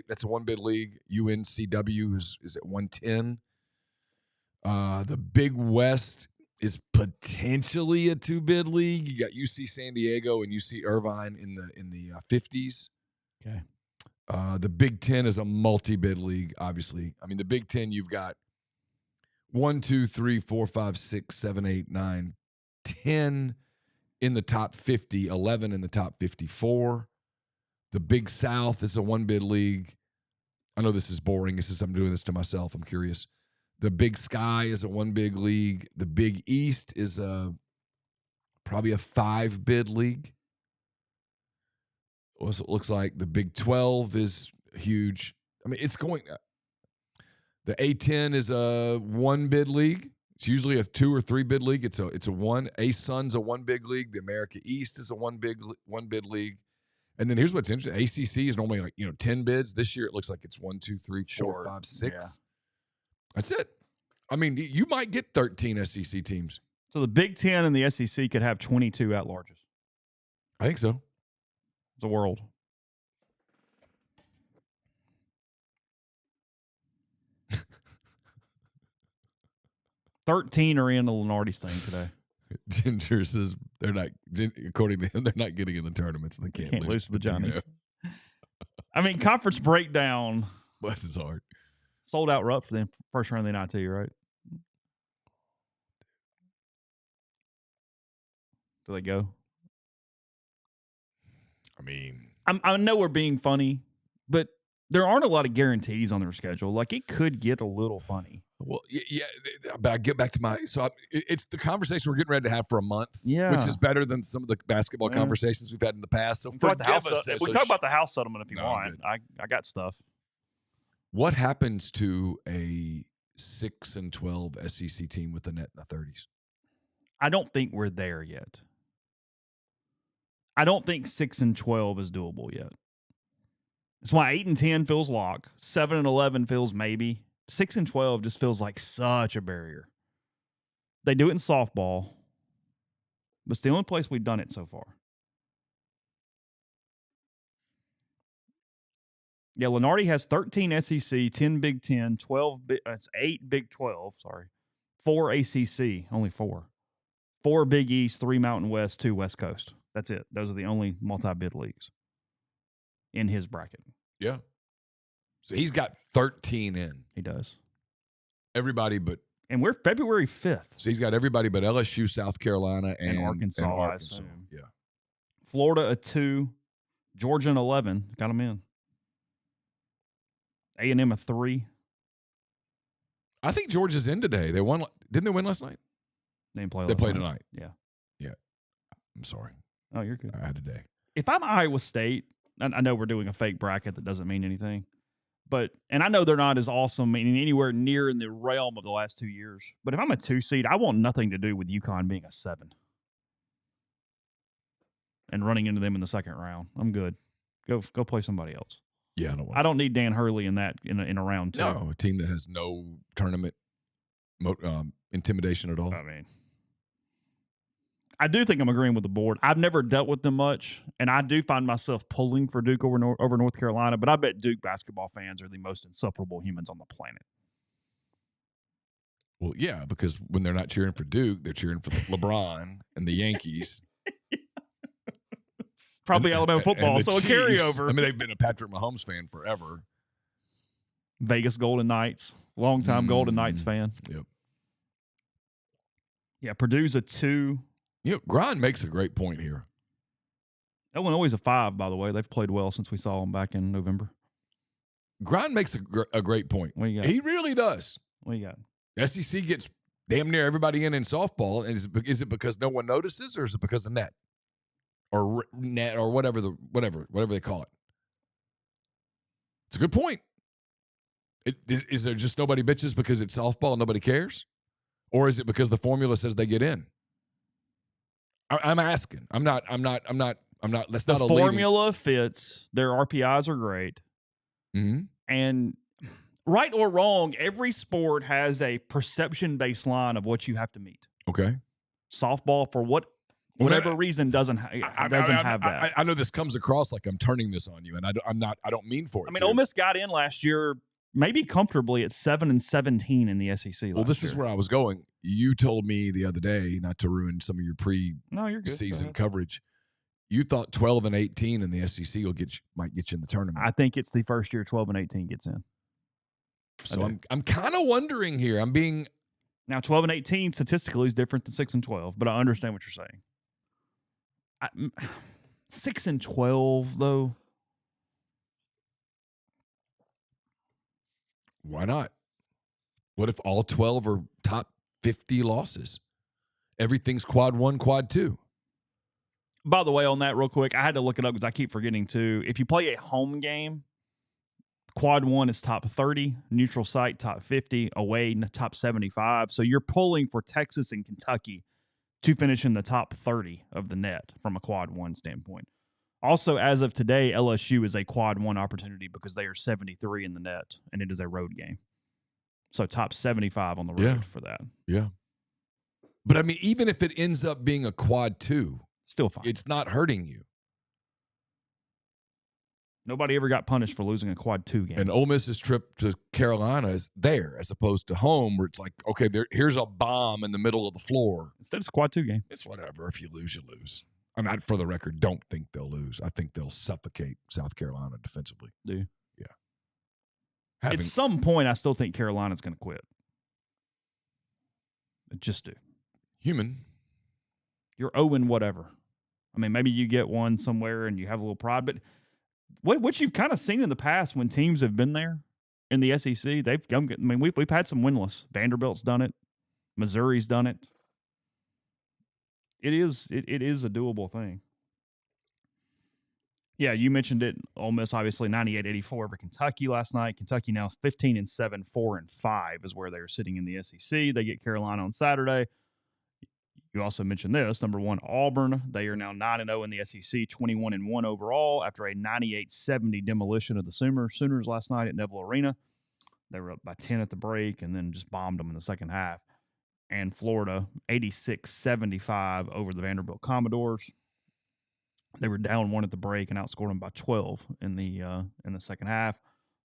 That's a 1-bid league. UNCW is at 110. The Big West is potentially a 2-bid league. You got UC San Diego and UC Irvine in the 50s. Okay. The Big Ten is a multi-bid league, obviously. I mean, the Big Ten, you've got 1, 2, 3, 4, 5, 6, 7, 8, 9, 10 in the top 50, 11 in the top 54. The Big South is a 1-bid league. I know this is boring. I'm doing this to myself. I'm curious. The Big Sky is a 1-bid league. The Big East is probably a 5-bid league. What it looks like. The Big 12 is huge. I mean, it's going. The A10 is a 1-bid league. It's usually a 2 or 3-bid league. It's a 1. A-Sun's a 1-bid league. The America East is a 1-bid league. And then here's what's interesting. ACC is normally 10 bids. This year it looks like it's 1, 2, 3, 4, 5, 6. Yeah. That's it. I mean, you might get 13 SEC teams. So the Big Ten and the SEC could have 22 at-larges. I think so. The world. 13 are in the Lenardi's thing today. Ginger says they're not, according to him, they're not getting in the tournaments. And they can't lose to the Johnnies. I mean, conference breakdown. Bless his heart. Sold out Rupp for the first round of the NIT, right? Do they go? I mean, I know we're being funny, but There aren't a lot of guarantees on their schedule. Like, it could get a little funny. Well, yeah, but I get back to it's the conversation we're getting ready to have for a month, Yeah. which is better than some of the basketball conversations we've had in the past. So forgive us. We can talk about the house settlement if you want. Good. I got stuff. What happens to a 6-12 SEC team with a net in the 30s? I don't think we're there yet. I don't think 6-12 is doable yet. That's why 8-10 feels lock. 7-11 feels maybe. 6-12 just feels like such a barrier. They do it in softball, but it's the only place we've done it so far. Yeah, Lenardi has 13 SEC, 10 Big 10, 8 Big 12, 4 ACC, only 4. 4 Big East, 3 Mountain West, 2 West Coast. That's it. Those are the only multi-bid leagues in his bracket. Yeah. So he's got 13 in. He does. Everybody but. And we're February 5th. So he's got everybody but LSU, South Carolina, and Arkansas, I assume. Yeah. Florida, a 2. Georgia, an 11. Got them in. A&M, a 3. I think Georgia's in today. They won. Didn't they win last night? They didn't play They last played night. tonight. Yeah. Yeah. I'm sorry. Oh, you're good. I had today. If I'm Iowa State, I know we're doing a fake bracket that doesn't mean anything, and I know they're not as awesome, meaning anywhere near in the realm of the last 2 years. But if I'm a 2 seed, I want nothing to do with UConn being a 7 and running into them in the second round. I'm good. Go play somebody else. Yeah, I don't need Dan Hurley in a round 2. No, a team that has no tournament intimidation at all. I mean, I do think I'm agreeing with the board. I've never dealt with them much, and I do find myself pulling for Duke over North Carolina, but I bet Duke basketball fans are the most insufferable humans on the planet. Well, yeah, because when they're not cheering for Duke, they're cheering for LeBron and the Yankees. Probably Alabama football, so Chiefs, a carryover. I mean, they've been a Patrick Mahomes fan forever. Vegas Golden Knights, longtime Golden Knights fan. Yep. Yeah, Purdue's a 2. Grind makes a great point here. Illinois is a 5, by the way. They've played well since we saw them back in November. Grind makes a great point. What you got? He really does. What you got? SEC gets damn near everybody in softball. And is it because no one notices, or is it because of net? Or net, or whatever they call it. It's a good point. Is there just nobody bitches because it's softball and nobody cares? Or is it because the formula says they get in? I'm asking. I'm not. That's the not a formula fits. Their RPIs are great. Mm-hmm. And right or wrong, every sport has a perception baseline of what you have to meet. Okay. Softball, for whatever reason, doesn't have that. I know this comes across like I'm turning this on you, and I don't mean for it. I mean, Ole Miss got in last year, maybe comfortably at 7-17 in the SEC. Well, this is where I was going. You told me the other day, not to ruin some of your pre-season coverage, you thought 12-18 in the SEC might get you in the tournament. I think it's the first year 12-18 gets in. So I'm kind of wondering here. Now 12-18 statistically is different than 6-12, but I understand what you're saying. 6-12 though. Why not? What if all 12 are top 50 losses? Everything's quad 1, quad 2. By the way, on that real quick, I had to look it up because I keep forgetting too. If you play a home game, quad 1 is top 30, neutral site top 50, away top 75. So you're pulling for Texas and Kentucky to finish in the top 30 of the net from a quad 1 standpoint. Also, as of today, LSU is a quad 1 opportunity because they are 73 in the net, and it is a road game. So top 75 on the road for that. Yeah. But, I mean, even if it ends up being a quad 2, still fine. It's not hurting you. Nobody ever got punished for losing a quad 2 game. And Ole Miss's trip to Carolina is there as opposed to home where it's like, okay, here's a bomb in the middle of the floor. Instead, it's a quad 2 game. It's whatever. If you lose, you lose. I mean, for the record, don't think they'll lose. I think they'll suffocate South Carolina defensively. Do you? Yeah. At some point, I still think Carolina's going to quit. I just do. Human. You're 0 whatever. I mean, maybe you get one somewhere and you have a little pride, but what you've kind of seen in the past when teams have been there in the SEC, they've come. I mean, we've had some winless. Vanderbilt's done it. Missouri's done it. It is a doable thing. Yeah, you mentioned it. Ole Miss obviously 98-84 over Kentucky last night. Kentucky now 15-7, 4-5 is where they're sitting in the SEC. They get Carolina on Saturday. You also mentioned this. Number one, Auburn. They are now 9-0 in the SEC, 21-1 overall after a 98-70 demolition of the Sooners last night at Neville Arena. They were up by 10 at the break and then just bombed them in the second half. And Florida, 86-75 over the Vanderbilt Commodores. They were down 1 at the break and outscored them by 12 in the second half.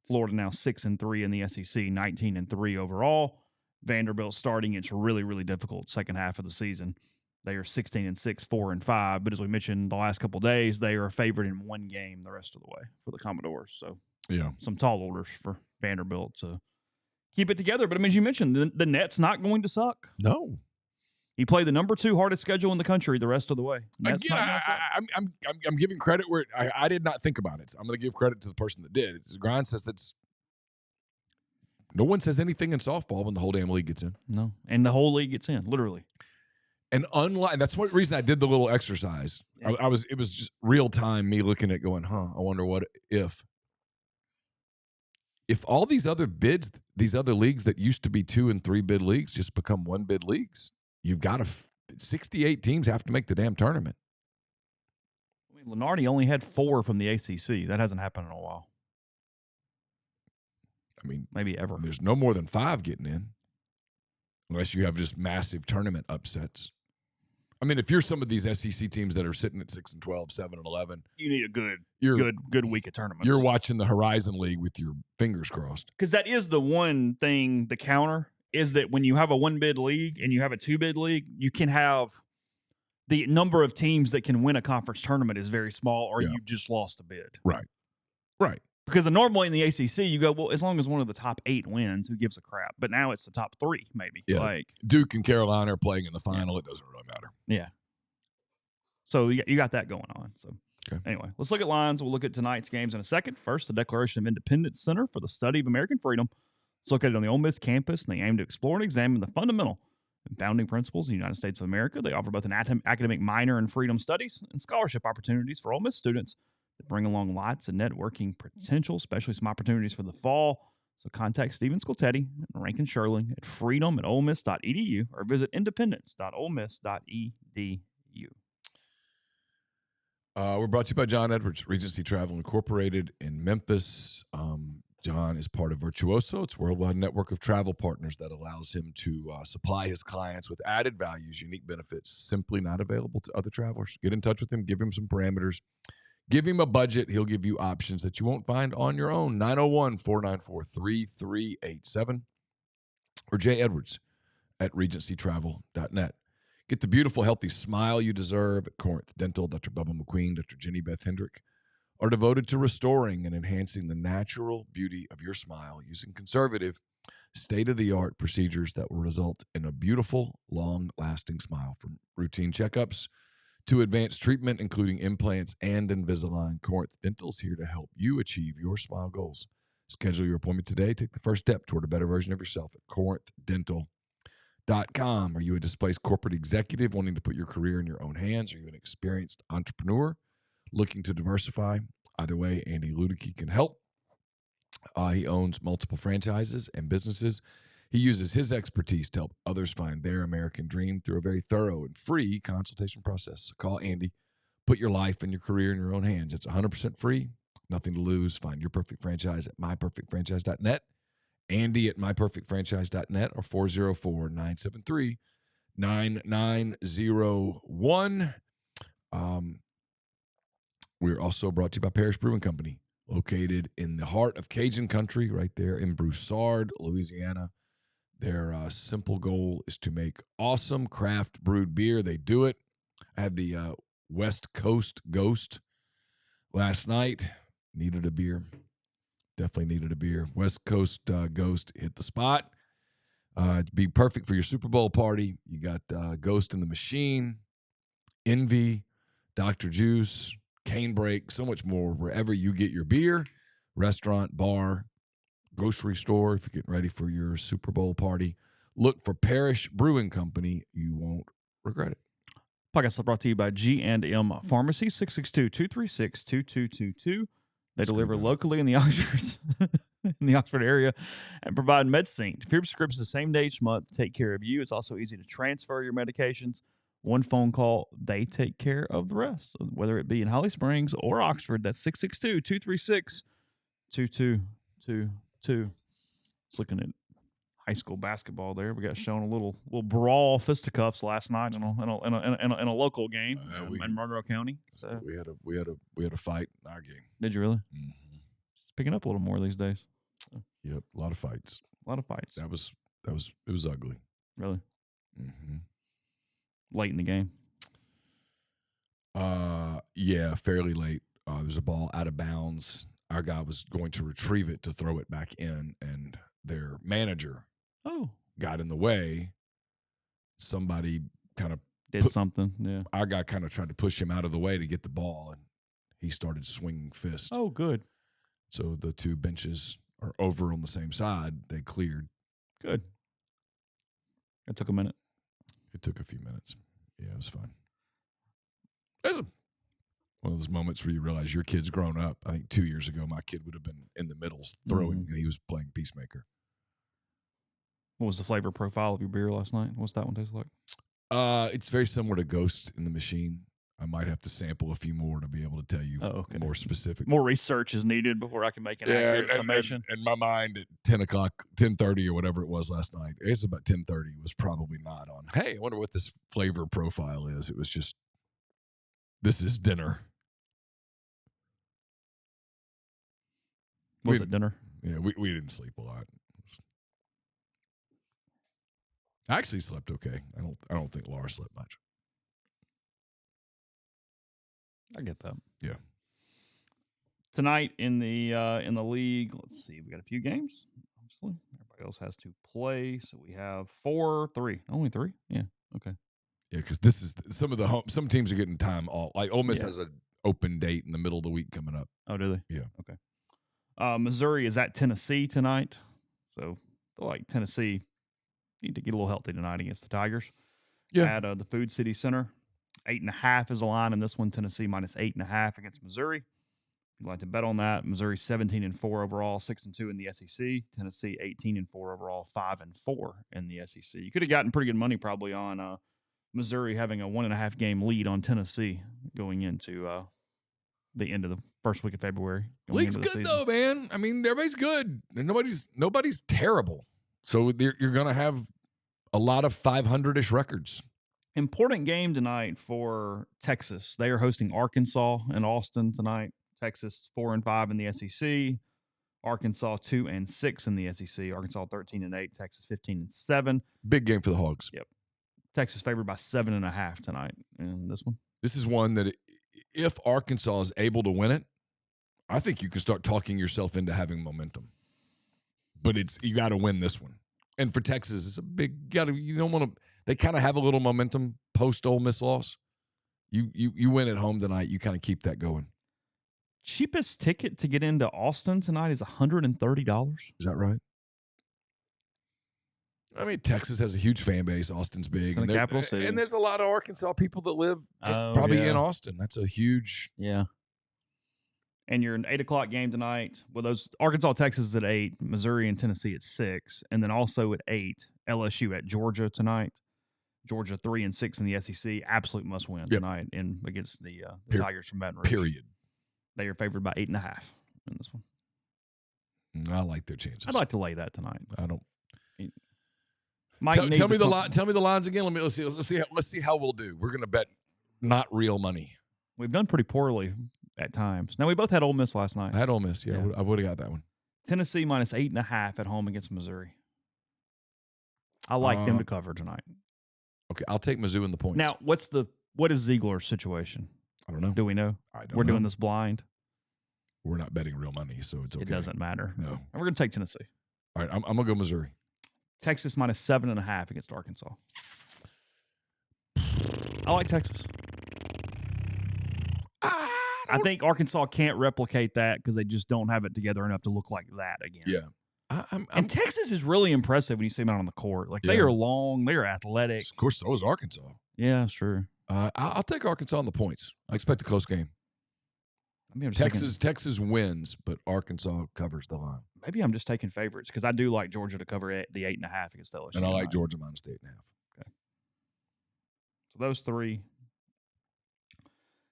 Florida now 6-3 in the SEC, 19-3 overall. Vanderbilt starting its really, really difficult second half of the season. They are 16-6, 4-5. But as we mentioned the last couple of days, they are a favorite in 1 game the rest of the way for the Commodores. So yeah, some tall orders for Vanderbilt to keep it together. But I mean, as you mentioned, the net's not going to suck. No. He played the number 2 hardest schedule in the country the rest of the way. Again, I'm giving credit where I did not think about it. So I'm going to give credit to the person that did. Grind says that's no one says anything in softball when the whole damn league gets in. No, and the whole league gets in, literally. And that's one reason I did the little exercise. Yeah. It was just real time me looking at going, I wonder what if all these other bids, these other leagues that used to be 2 and 3 bid leagues just become 1 bid leagues. You've got 68 teams have to make the damn tournament. I mean, Lenardi only had 4 from the ACC. That hasn't happened in a while. I mean, maybe ever. There's no more than 5 getting in, unless you have just massive tournament upsets. I mean, if you're some of these SEC teams that are sitting at 6-12, 7-11, you need a good week of tournaments. You're watching the Horizon League with your fingers crossed. Because that is the one thing, the counter, is that when you have a 1-bid league and you have a 2-bid league, you can have the number of teams that can win a conference tournament is very small, or you just lost a bid. Right. Because normally in the ACC, you go, well, as long as one of the top 8 wins, who gives a crap? But now it's the top 3, maybe. Yeah. Like Duke and Carolina are playing in the final. Yeah. It doesn't really matter. Yeah. So you got that going on. So Anyway, let's look at lines. We'll look at tonight's games in a second. First, the Declaration of Independence Center for the Study of American Freedom. It's located on the Ole Miss campus, and they aim to explore and examine the fundamental and founding principles of the United States of America. They offer both an academic minor in freedom studies and scholarship opportunities for Ole Miss students that bring along lots of networking potential, especially some opportunities for the fall. So contact Stephen Scoltetti and Rankin Sherling at freedom@olemiss.edu or visit independence.olemiss.edu. We're brought to you by John Edwards, Regency Travel Incorporated in Memphis. John is part of Virtuoso. It's a worldwide network of travel partners that allows him to supply his clients with added values, unique benefits, simply not available to other travelers. Get in touch with him. Give him some parameters. Give him a budget. He'll give you options that you won't find on your own. 901-494-3387 or Jay Edwards at regencytravel.net. Get the beautiful, healthy smile you deserve at Corinth Dental. Dr. Bubba McQueen, Dr. Jenny Beth Hendrick are devoted to restoring and enhancing the natural beauty of your smile using conservative, state-of-the-art procedures that will result in a beautiful, long-lasting smile. From routine checkups to advanced treatment, including implants and Invisalign, Corinth Dental is here to help you achieve your smile goals. Schedule your appointment today. Take the first step toward a better version of yourself at corinthdental.com. Are you a displaced corporate executive wanting to put your career in your own hands? Are you an experienced entrepreneur looking to diversify? Either way, Andy Ludicky can help. He owns multiple franchises and businesses. He uses his expertise to help others find their American dream through a very thorough and free consultation process. So call Andy. Put your life and your career in your own hands. It's 100% free. Nothing to lose. Find your perfect franchise at myperfectfranchise.net. Andy at myperfectfranchise.net or 404-973-9901. We're also brought to you by Parish Brewing Company, located in the heart of Cajun country, right there in Broussard, Louisiana. Their simple goal is to make awesome craft brewed beer. They do it. I had the West Coast Ghost last night. Needed a beer. Definitely needed a beer. West Coast Ghost hit the spot. It'd be perfect for your Super Bowl party. You got Ghost in the Machine, Envy, Dr. Juice, Canebrake, so much more. Wherever you get your beer, restaurant, bar, grocery store, if you're getting ready for your Super Bowl party, look for Parish Brewing Company. You won't regret it. Podcast is brought to you by G&M Pharmacy, 662-236-2222. They deliver locally in the Oxford area and provide medicine. For your prescriptions the same day each month to take care of you. It's also easy to transfer your medications. One phone call, they take care of the rest. So whether it be in Holly Springs or Oxford, that's 662-236-2222. It's looking at high school basketball there. We got shown a little brawl fisticuffs last night in a local game in Monroe County. So we had a fight in our game. Did you really? Mm-hmm. It's picking up a little more these days. Yep, a lot of fights. It was ugly. Really? Mm-hmm. Late in the game. Yeah, fairly late. There's a ball out of bounds. Our guy was going to retrieve it to throw it back in, and their manager got in the way. Somebody kind of did something. Yeah. Our guy kind of tried to push him out of the way to get the ball, and he started swinging fists. Oh, good. So the two benches are over on the same side. They cleared. Good. It took a minute. It took a few minutes. Yeah, it was fun. It was one of those moments where you realize your kid's grown up. I think 2 years ago, my kid would have been in the middles throwing, and he was playing peacemaker. What was the flavor profile of your beer last night? What's that one taste like? It's very similar to Ghost in the Machine. I might have to sample a few more to be able to tell you more specific. More research is needed before I can make an accurate summation. In my mind, at 10 o'clock, 10:30 or whatever it was last night, I guess about 10:30 was probably not on, hey, I wonder what this flavor profile is. It was just, this is dinner. Was it dinner? Yeah, we didn't sleep a lot. I actually slept okay. I don't think Laura slept much. I get that. Yeah. Tonight in the league, let's see, we got a few games. Obviously, everybody else has to play, so we have 3. Only 3. Yeah. Okay. Yeah, because this is some teams are getting time off. Like Ole Miss has an open date in the middle of the week coming up. Oh, do they? Yeah. Okay. Missouri is at Tennessee tonight, so I feel like Tennessee need to get a little healthy tonight against the Tigers. Yeah. At the Food City Center. 8.5 is the line in this one. Tennessee minus 8.5 against Missouri. If you'd like to bet on that, Missouri 17-4 overall, 6-2 in the SEC. Tennessee 18-4 overall, 5-4 in the SEC. You could have gotten pretty good money probably on Missouri having a 1.5 game lead on Tennessee going into the end of the first week of February. League's good though, man. I mean, everybody's good. And nobody's terrible. So you're going to have a lot of 500-ish records. Important game tonight for Texas. They are hosting Arkansas in Austin tonight. Texas 4-5 in the SEC. Arkansas 2-6 in the SEC. Arkansas 13-8. Texas 15-7. Big game for the Hogs. Yep. Texas favored by 7.5 tonight in this one. This is one that if Arkansas is able to win it, I think you can start talking yourself into having momentum. But you got to win this one. And for Texas, it's a big. You don't want to. They kind of have a little momentum post Ole Miss loss. You win at home tonight. You kind of keep that going. Cheapest ticket to get into Austin tonight is $130. Is that right? I mean, Texas has a huge fan base. Austin's big, and the capital city, and there's a lot of Arkansas people that live probably in Austin. That's a huge. Yeah. And you're an 8 o'clock game tonight. Well, those Arkansas, Texas is at 8, Missouri and Tennessee at 6, and then also at 8, LSU at Georgia tonight. Georgia 3-6 in the SEC. Absolute must win tonight against the Tigers from Baton Rouge. Period. They are favored by 8.5 in this one. I like their chances. I'd like to lay that tonight. I don't. Tell me the lines again. Let's see how we'll do. We're gonna bet not real money. We've done pretty poorly at times. Now we both had Ole Miss last night. I had Ole Miss. Yeah. I would have got that one. Tennessee minus 8.5 at home against Missouri. I like them to cover tonight. Okay, I'll take Mizzou in the points. Now, what is Ziegler's situation? I don't know. Do we know? I don't We're know. doing this blind. We're not betting real money, so it's okay. It doesn't matter. No. And we're going to take Tennessee. All right, I'm going to go Missouri. Texas minus 7.5 against Arkansas. I like Texas. I think Arkansas can't replicate that because they just don't have it together enough to look like that again. Yeah. And Texas is really impressive when you see them out on the court. Like, they are long, they are athletic. Of course, so is Arkansas. Yeah, sure. I'll take Arkansas on the points. I expect a close game. Texas wins, but Arkansas covers the line. Maybe I'm just taking favorites because I do like Georgia to cover the 8.5 against LSU. And I like Georgia minus the 8.5. Okay. So those three.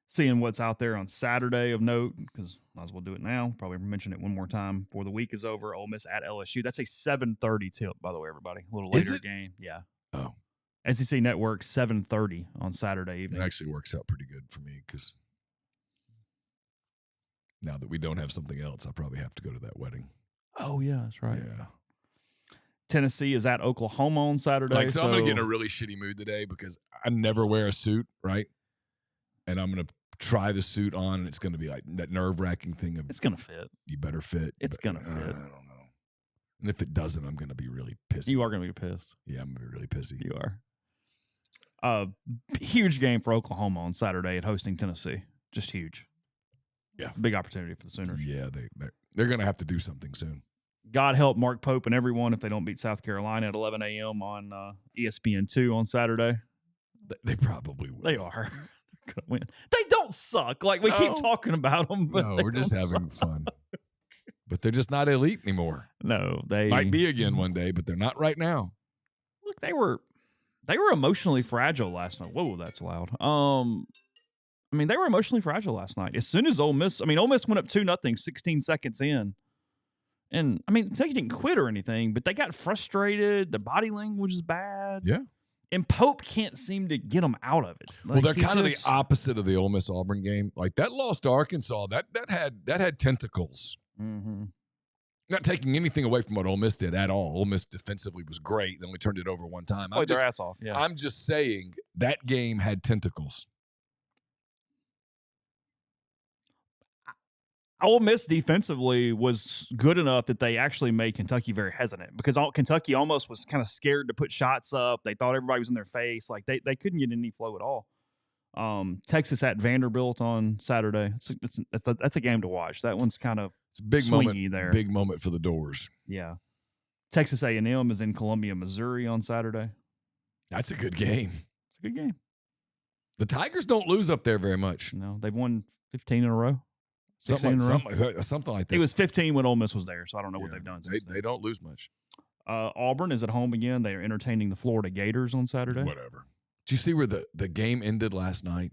Seeing what's out there on Saturday of note, because might as well do it now. Probably mention it one more time before the week is over. Ole Miss at LSU. That's a 7:30 tip, by the way, everybody. A little later game. Yeah. Oh. SEC Network, 7:30 on Saturday evening. It actually works out pretty good for me because now that we don't have something else, I'll probably have to go to that wedding. Oh, yeah, that's right. Yeah. Tennessee is at Oklahoma on Saturday. So I'm going to get in a really shitty mood today because I never wear a suit, right? And I'm going to try the suit on, and it's going to be like that nerve-wracking thing of it's going to fit. You better fit. It's going to fit. I don't know. And if it doesn't, I'm going to be really pissy. You are going to be pissed. Yeah, I'm going to be really pissy. You are. Huge game for Oklahoma on Saturday at hosting Tennessee. Just huge. Yeah. It's a big opportunity for the Sooners. Yeah, they're going to have to do something soon. God help Mark Pope and everyone if they don't beat South Carolina at 11 a.m. on ESPN2 on Saturday. They probably will. They are. They're going to win. They don't suck. Like, we keep talking about them. But no, we're just having fun. But they're just not elite anymore. No, they might be again one day, but they're not right now. Look, they were emotionally fragile last night. Whoa, that's loud. I mean, they were emotionally fragile last night. As soon as Ole Miss went up 2-0, 16 seconds in. And, I mean, they didn't quit or anything, but they got frustrated. The body language is bad. Yeah. And Pope can't seem to get them out of it. Like, well, they're kind of the opposite of the Ole Miss Auburn game. Like, that loss to Arkansas, that had tentacles. Mm-hmm. Not taking anything away from what Ole Miss did at all. Ole Miss defensively was great. Then we turned it over one time. Played their ass off. Yeah. I'm just saying that game had tentacles. Ole Miss defensively was good enough that they actually made Kentucky very hesitant because Kentucky almost was kind of scared to put shots up. They thought everybody was in their face. Like, they couldn't get any flow at all. Texas at Vanderbilt on Saturday. That's a game to watch. That one's kind of it's a big swingy moment there. Big moment for the Doors. Yeah. Texas A&M is in Columbia, Missouri on Saturday. That's a good game. It's a good game. The Tigers don't lose up there very much. No, they've won 15 in a row. Something like that. It was 15 when Ole Miss was there, so I don't know what they've done. They don't lose much. Auburn is at home again. They are entertaining the Florida Gators on Saturday. Whatever. Did you see where the game ended last night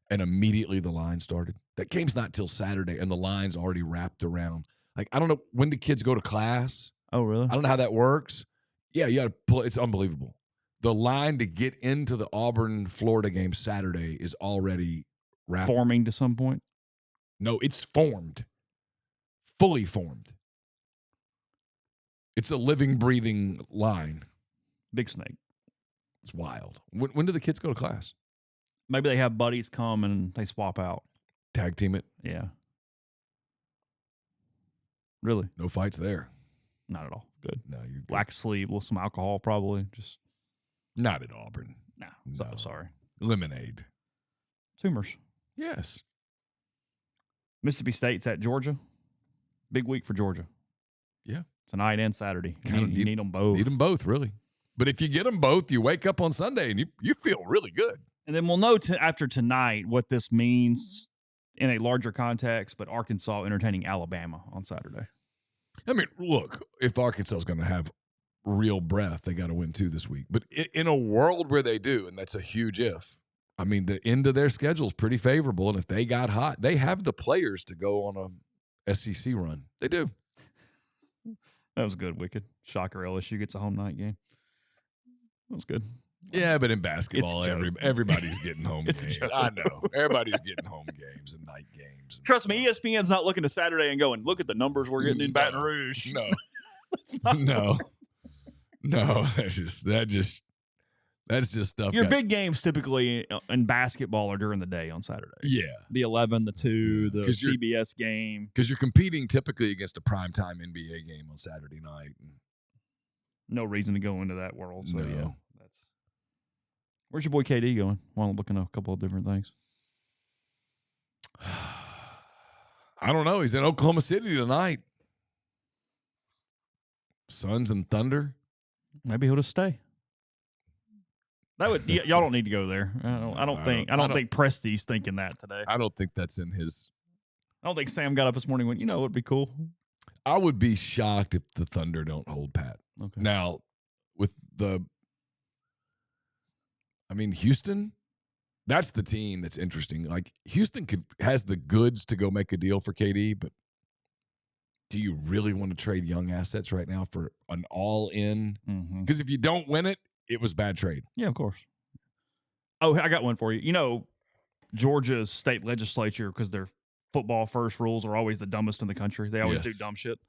and immediately the line started? That game's not till Saturday, and the line's already wrapped around. Like, I don't know, when do kids go to class? Oh, really? I don't know how that works. Yeah, you got to pull. It's unbelievable. The line to get into the Auburn-Florida game Saturday is already wrapped. Forming to some point? No, it's formed. Fully formed. It's a living, breathing line. Big snake. It's wild. When do the kids go to class? Maybe they have buddies come and they swap out. Tag team it? Yeah. Really? No fights there. Not at all. Good. No, you're good. Lack of sleep, some alcohol probably. Just not at Auburn. No. Sorry. Lemonade. Tumors. Yes. Mississippi State's at Georgia. Big week for Georgia. Yeah. Tonight and Saturday. You need them both. Need them both, really. But if you get them both, you wake up on Sunday and you feel really good. And then we'll know after tonight what this means in a larger context, but Arkansas entertaining Alabama on Saturday. I mean, look, if Arkansas is going to have real breath, they got to win too this week. But in a world where they do, and that's a huge if, I mean, the end of their schedule is pretty favorable. And if they got hot, they have the players to go on a SEC run. They do. That was good, Wicked. Shocker, LSU gets a home night game. That was good. Yeah, but in basketball, everybody's getting home games. I know. Everybody's getting home games and night games. Trust me, ESPN's not looking to Saturday and going, look at the numbers we're getting in Baton Rouge. No. No. That's just stuff. Your big games typically in basketball are during the day on Saturday. Yeah. The 11, the 2, the CBS game. Because you're competing typically against a primetime NBA game on Saturday night. No reason to go into that world. So, no. Yeah. Where's your boy KD going? While I'm looking at a couple of different things. I don't know. He's in Oklahoma City tonight. Suns and Thunder. Maybe he'll just stay. That would y'all don't need to go there. I don't think Presti's thinking that today. I don't think that's in his. I don't think Sam got up this morning and went, it would be cool. I would be shocked if the Thunder don't hold pat. Okay. Now, with Houston, that's the team that's interesting. Like, Houston has the goods to go make a deal for KD, but do you really want to trade young assets right now for an all-in? Because if you don't win it, it was bad trade. Yeah, of course. Oh, I got one for you. Georgia's state legislature, because their football first rules are always the dumbest in the country. They always do dumb shit.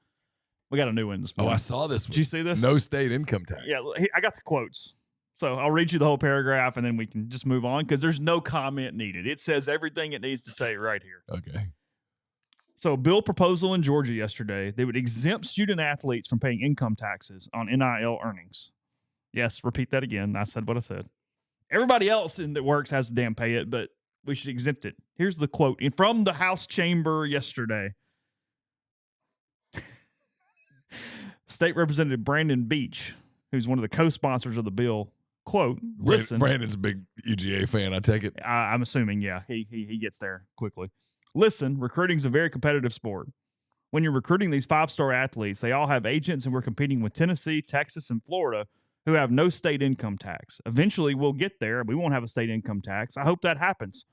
We got a new one this morning. Oh, I saw this one. Did you see this? No state income tax. Yeah, I got the quotes. So I'll read you the whole paragraph, and then we can just move on, because there's no comment needed. It says everything it needs to say right here. Okay. So, bill proposal in Georgia yesterday, they would exempt student athletes from paying income taxes on NIL earnings. Yes, repeat that again. I said what I said. Everybody else that works has to damn pay it, but we should exempt it. Here's the quote from the House chamber yesterday. State Representative Brandon Beach, who's one of the co-sponsors of the bill, quote, listen. Brandon's a big UGA fan, I take it. I'm assuming, yeah. He gets there quickly. Listen, recruiting is a very competitive sport. When you're recruiting these 5-star athletes, they all have agents, and we're competing with Tennessee, Texas, and Florida, who have no state income tax. Eventually, we'll get there. We won't have a state income tax. I hope that happens.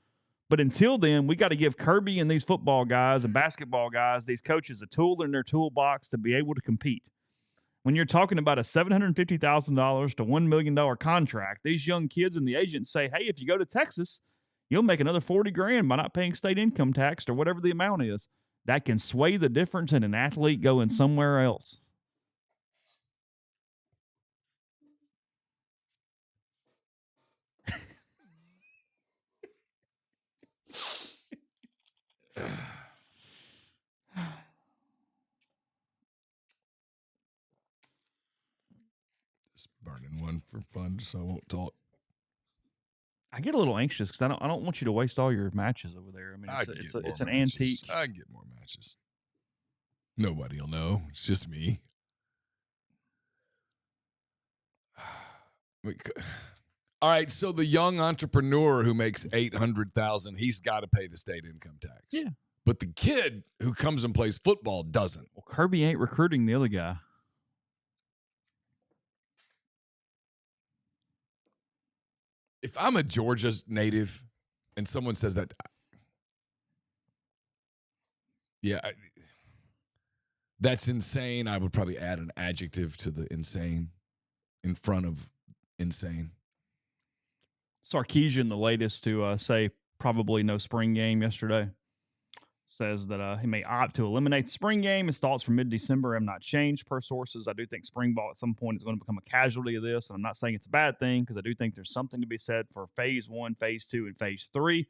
But until then, we got to give Kirby and these football guys and basketball guys, these coaches, a tool in their toolbox to be able to compete. When you're talking about a $750,000 to $1 million contract, these young kids and the agents say, hey, if you go to Texas, you'll make another $40,000 by not paying state income tax or whatever the amount is. That can sway the difference in an athlete going somewhere else. Just burning one for fun, so I won't talk. I get a little anxious because I don't want you to waste all your matches over there. I mean, it's an antique. I can get more matches. Nobody will know. It's just me. All right, so the young entrepreneur who makes $800,000, he's got to pay the state income tax. Yeah, but the kid who comes and plays football doesn't. Well, Kirby ain't recruiting the other guy. If I'm a Georgia native and someone says that, that's insane. I would probably add an adjective to the insane in front of insane. Sarkisian, the latest to say probably no spring game yesterday, says that he may opt to eliminate the spring game. His thoughts from mid-December have not changed per sources. I do think spring ball at some point is going to become a casualty of this, and I'm not saying it's a bad thing, because I do think there's something to be said for phase 1, phase 2, and phase 3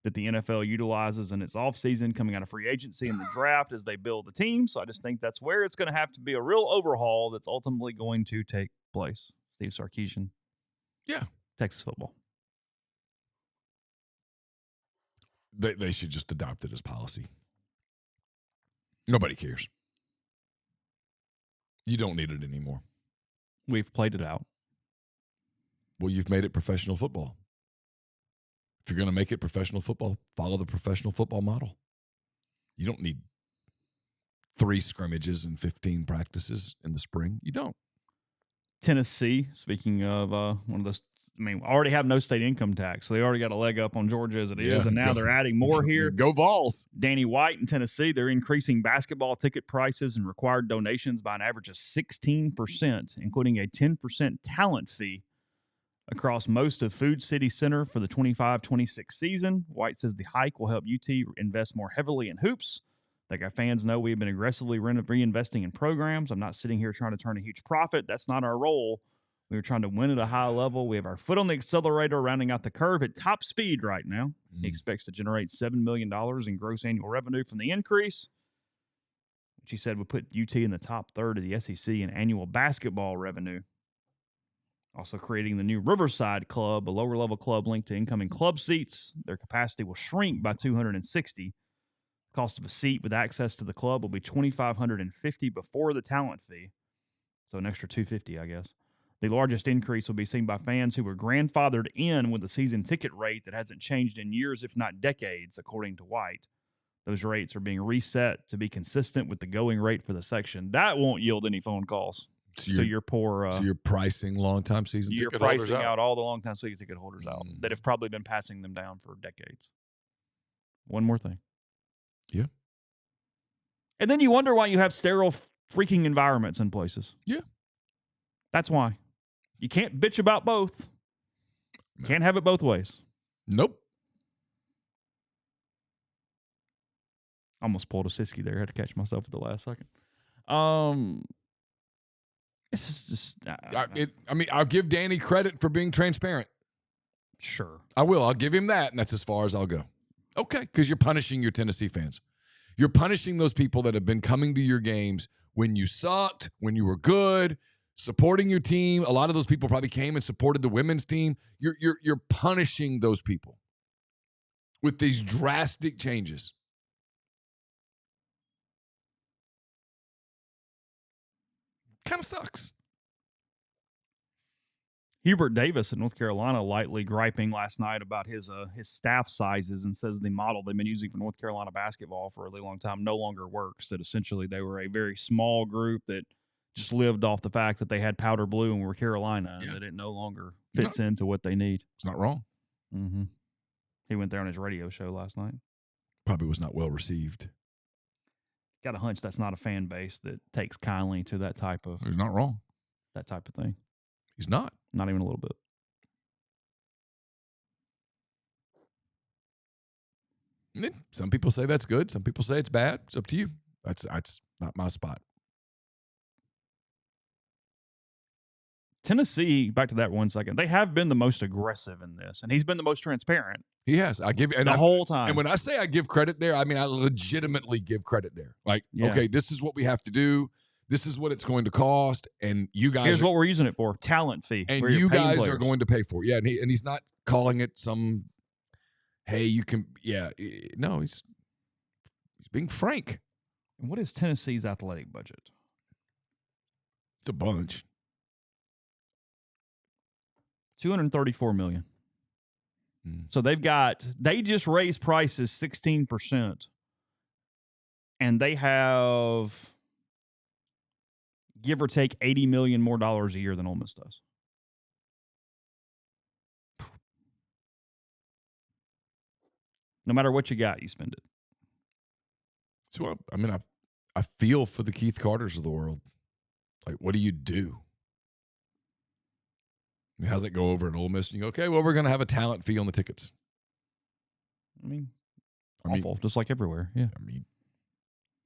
that the NFL utilizes in its offseason coming out of free agency and the draft as they build the team. So I just think that's where it's going to have to be a real overhaul that's ultimately going to take place. Steve Sarkisian. Yeah. Texas football. They should just adopt it as policy. Nobody cares. You don't need it anymore. We've played it out. Well, you've made it professional football. If you're going to make it professional football, follow the professional football model. You don't need 3 scrimmages and 15 practices in the spring. You don't. Tennessee, speaking of one of those, already have no state income tax, so they already got a leg up on Georgia as it is, and now they're adding more here. Go Vols. Danny White in Tennessee, they're increasing basketball ticket prices and required donations by an average of 16%, including a 10% talent fee across most of Food City Center for the 25-26 season. White says the hike will help UT invest more heavily in hoops. Like our fans know, we've been aggressively reinvesting in programs. I'm not sitting here trying to turn a huge profit. That's not our role. We were trying to win at a high level. We have our foot on the accelerator, rounding out the curve at top speed right now. He expects to generate $7 million in gross annual revenue from the increase, which he said would put UT in the top third of the SEC in annual basketball revenue. Also creating the new Riverside Club, a lower-level club linked to incoming club seats. Their capacity will shrink by 260. Cost of a seat with access to the club will be $2,550 before the talent fee. So an extra $250, I guess. The largest increase will be seen by fans who were grandfathered in with a season ticket rate that hasn't changed in years, if not decades, according to White. Those rates are being reset to be consistent with the going rate for the section. That won't yield any phone calls to your poor. So you're pricing long-time season ticket holders out. You're pricing out all the long-time season ticket holders out that have probably been passing them down for decades. One more thing. Yeah. And then you wonder why you have sterile freaking environments in places. Yeah. That's why. You can't bitch about both. No. Can't have it both ways. Nope. Almost pulled a Siski there. Had to catch myself at the last second. This is just. I'll give Danny credit for being transparent. Sure. I will. I'll give him that, and that's as far as I'll go. Okay, because you're punishing your Tennessee fans. You're punishing those people that have been coming to your games when you sucked, when you were good, supporting your team. A lot of those people probably came and supported the women's team. You're punishing those people with these drastic changes. Kind of sucks. Hubert Davis in North Carolina lightly griping last night about his staff sizes and says the model they've been using for North Carolina basketball for a really long time no longer works, that essentially they were a very small group that just lived off the fact that they had powder blue and were Carolina, and that it no longer fits into what they need. It's not wrong. Mm-hmm. He went there on his radio show last night. Probably was not well received. Got a hunch that's not a fan base that takes kindly to that type of. He's not wrong. That type of thing. He's not. Not even a little bit. Some people say that's good. Some people say it's bad. It's up to you. That's not my spot. Tennessee, back to that 1 second, they have been the most aggressive in this, and he's been the most transparent. He has. I give whole time. And when I say I give credit there, I mean I legitimately give credit there. Like, okay, this is what we have to do. This is what it's going to cost, and you guys. Here's what we're using it for: talent fee. And you guys are going to pay for it. Yeah, and he's not calling it some. Hey, you can. Yeah, no, he's being frank. And what is Tennessee's athletic budget? It's a bunch. $234 million. So they just raised prices 16%, and they have, give or take, $80 million more a year than Ole Miss does. No matter what you got, you spend it. So I mean, I feel for the Keith Carters of the world. Like, what do you do? I mean, how's that go over at Ole Miss? And you go, okay, well, we're going to have a talent fee on the tickets. I mean, awful, just like everywhere. Yeah. I mean,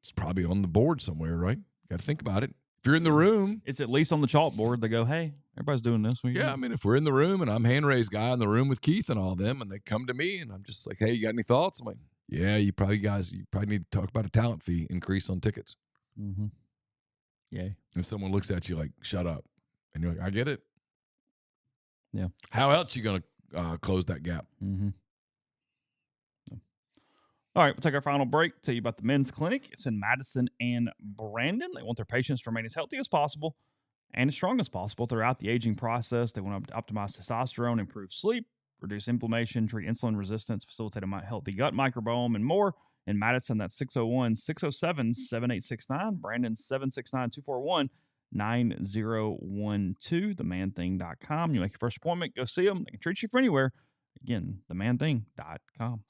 it's probably on the board somewhere, right? Got to think about it. If you're in the room. It's at least on the chalkboard. They go, hey, everybody's doing this. I mean, if we're in the room and I'm hand-raised guy in the room with Keith and all them, and they come to me and I'm just like, hey, you got any thoughts? I'm like, yeah, you probably need to talk about a talent fee increase on tickets. Mm-hmm. Yay. And someone looks at you like, shut up. And you're like, I get it. Yeah. How else are you going to close that gap? Mm-hmm. All right, we'll take our final break. Tell you about the men's clinic. It's in Madison and Brandon. They want their patients to remain as healthy as possible and as strong as possible throughout the aging process. They want to optimize testosterone, improve sleep, reduce inflammation, treat insulin resistance, facilitate a healthy gut microbiome, and more. In Madison, that's 601-607-7869. Brandon, 769-241-9012. themanthing.com. You make your first appointment, go see them. They can treat you for anywhere. Again, themanthing.com.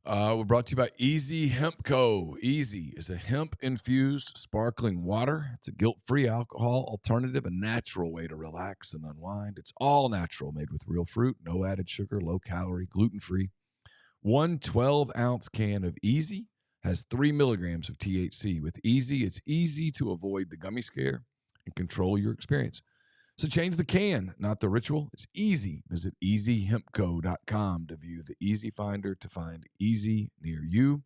We're brought to you by Easy Hemp Co. Easy is a hemp-infused sparkling water. It's a guilt-free alcohol alternative, a natural way to relax and unwind. It's all natural, made with real fruit, no added sugar, low-calorie, gluten-free. One 12-ounce can of Easy has 3 milligrams of THC. With Easy, it's easy to avoid the gummy scare and control your experience. So change the can, not the ritual. It's easy. Visit easyhempco.com to view the Easy Finder to find Easy near you.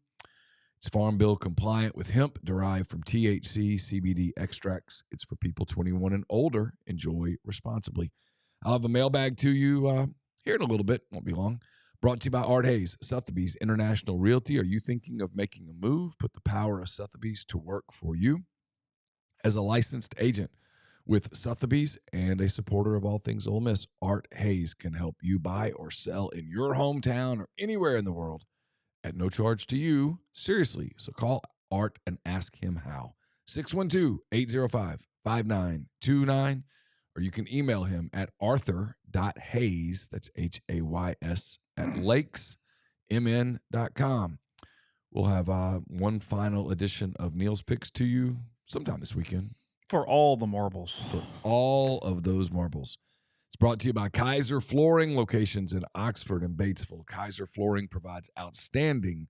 It's Farm Bill compliant with hemp derived from THC, CBD extracts. It's for people 21 and older. Enjoy responsibly. I'll have a mailbag to you here in a little bit. Won't be long. Brought to you by Art Hayes, Sotheby's International Realty. Are you thinking of making a move? Put the power of Sotheby's to work for you. As a licensed agent with Sotheby's and a supporter of all things Ole Miss, Art Hayes can help you buy or sell in your hometown or anywhere in the world at no charge to you. Seriously. So call Art and ask him how. 612-805-5929. Or you can email him at arthur.hayes, that's Hays, at lakesmn.com. We'll have one final edition of Neal's Picks to you sometime this weekend. For all the marbles. For all of those marbles. It's brought to you by Kaiser Flooring, locations in Oxford and Batesville. Kaiser Flooring provides outstanding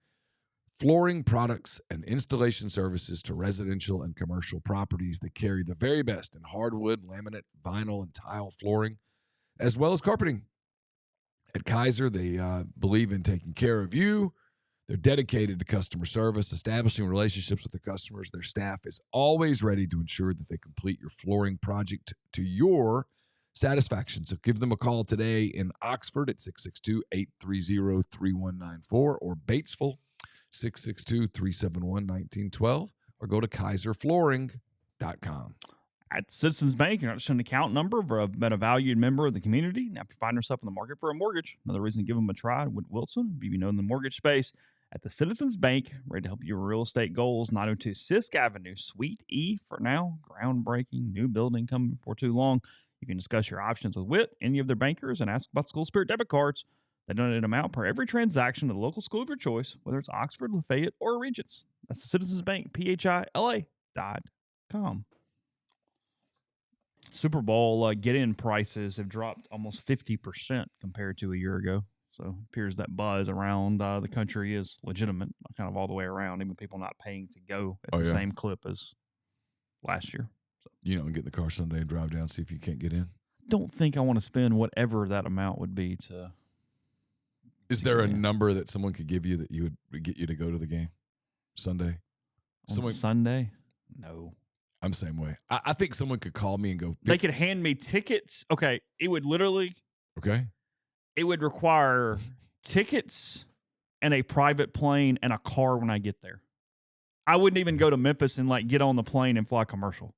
flooring products and installation services to residential and commercial properties that carry the very best in hardwood, laminate, vinyl, and tile flooring, as well as carpeting. At Kaiser, they believe in taking care of you. They're dedicated to customer service, establishing relationships with their customers. Their staff is always ready to ensure that they complete your flooring project to your satisfaction. So give them a call today in Oxford at 662-830-3194 or Batesville, 662-371-1912, or go to kaiserflooring.com. At Citizens Bank, you're not just an account number, but a valued member of the community. Now, if you find yourself in the market for a mortgage, another reason to give them a try with Wilson, you know in the mortgage space. At the Citizens Bank, ready to help your real estate goals. 902 Sisk Avenue, Suite E for now. Groundbreaking, new building coming before too long. You can discuss your options with Whit, any of their bankers, and ask about School Spirit debit cards. They donate an amount per every transaction to the local school of your choice, whether it's Oxford, Lafayette, or Regents. That's the Citizens Bank, PHILA.com. Super Bowl get-in prices have dropped almost 50% compared to a year ago. So it appears that buzz around the country is legitimate, kind of all the way around, even people not paying to go at the same clip as last year. So, get in the car Sunday and drive down, see if you can't get in? Don't think I want to spend whatever that amount would be to... Is there a number that someone could give you that you would get you to go to the game Sunday? Sunday? No. I'm the same way. I think someone could call me and go. They could hand me tickets. Okay. It would literally. Okay. It would require tickets and a private plane and a car when I get there. I wouldn't even go to Memphis and get on the plane and fly commercial.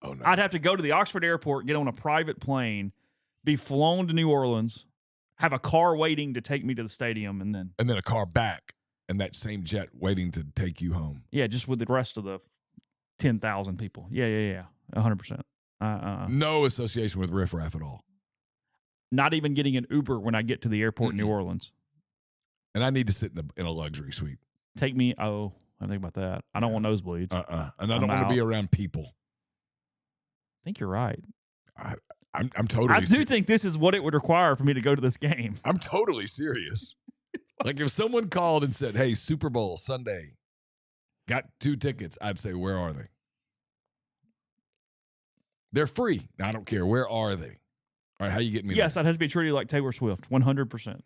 Oh, no. I'd have to go to the Oxford airport, get on a private plane, be flown to New Orleans, have a car waiting to take me to the stadium, and then a car back, and that same jet waiting to take you home. Yeah, just with the rest of the 10,000 people. Yeah. 100%. No association with riffraff at all. Not even getting an Uber when I get to the airport in New Orleans. And I need to sit in a luxury suite. Take me. I think about that. I don't want nosebleeds. And I don't want to be around people. I think you're right. I'm totally. I do think this is what it would require for me to go to this game. I'm totally serious. If someone called and said, "Hey, Super Bowl Sunday, got 2 tickets," I'd say, "Where are they?" They're free. I don't care. Where are they? All right, how you getting me? Yes, there? I'd have to be treated like Taylor Swift, 100%.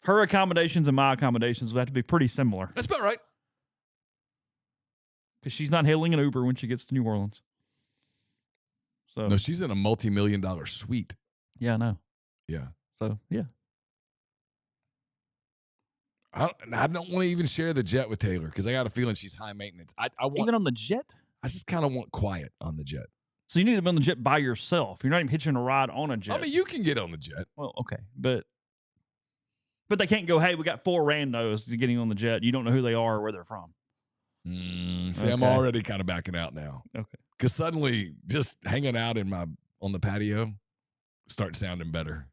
Her accommodations and my accommodations would have to be pretty similar. That's about right. Because she's not hailing an Uber when she gets to New Orleans. So no, she's in a multi-million-dollar suite. Yeah, I know. Yeah. So, yeah. I don't want to even share the jet with Taylor because I got a feeling she's high maintenance. I want, even on the jet? I just kind of want quiet on the jet. So you need to be on the jet by yourself. You're not even hitching a ride on a jet. I mean, you can get on the jet. Well, okay. But they can't go, "Hey, we got 4 randos getting on the jet. You don't know who they are or where they're from." See, okay. I'm already kind of backing out now. Okay. Because suddenly just hanging out on the patio starts sounding better.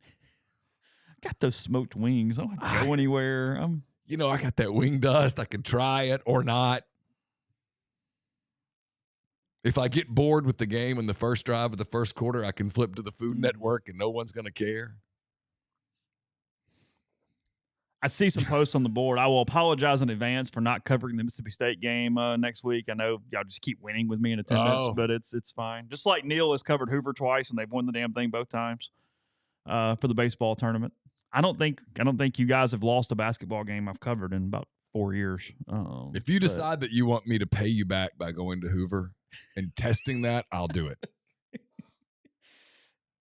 Got those smoked wings. I don't have to go anywhere. I got that wing dust. I could try it or not. If I get bored with the game in the first drive of the first quarter, I can flip to the Food Network and no one's going to care. I see some posts on the board. I will apologize in advance for not covering the Mississippi State game next week. I know y'all just keep winning with me in attendance, but it's fine. Just like Neal has covered Hoover twice, and they've won the damn thing both times for the baseball tournament. I don't think you guys have lost a basketball game I've covered in about 4 years. If you decide that you want me to pay you back by going to Hoover and testing that, I'll do it.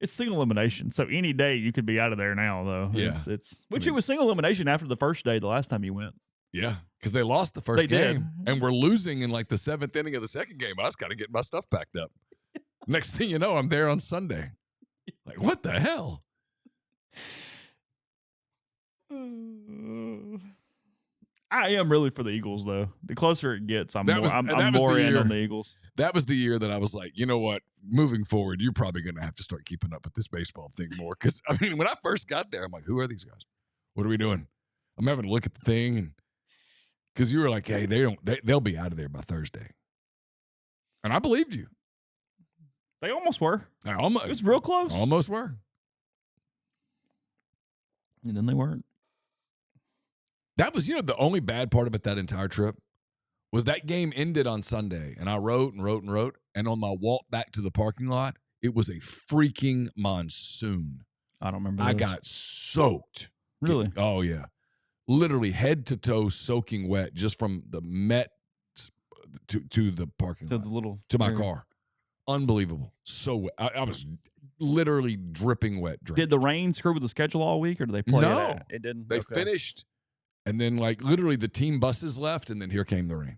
It's single elimination, so any day you could be out of there now, though. Yeah. It was single elimination after the first day the last time you went. Yeah, because they lost the first They game, did. and we're losing in like the 7th inning of the second game. I was kind of getting my stuff packed up. Next thing you know, I'm there on Sunday. Like, what the hell? I am really for the Eagles, though. The closer it gets, I'm That was- I'm and that was more the in year- on the Eagles. That was the year that I was like, you know what? Moving forward, you're probably going to have to start keeping up with this baseball thing more. Because, I mean, when I first got there, I'm like, who are these guys? What are we doing? I'm having to look at the thing. And because you were like, hey, they'll be out of there by Thursday. And I believed you. They almost were. It was real close. Almost were. And then they weren't. That was, the only bad part about that entire trip was that game ended on Sunday, and I wrote. And on my walk back to the parking lot, it was a freaking monsoon. I don't remember. I got soaked. Really? Oh, yeah. Literally head to toe soaking wet just from the Met to the parking lot. To my car. Unbelievable. So wet. I was literally dripping wet. Did the rain screw with the schedule all week, or did they play No. It didn't? They finished, and then like literally the team buses left, and then here came the rain.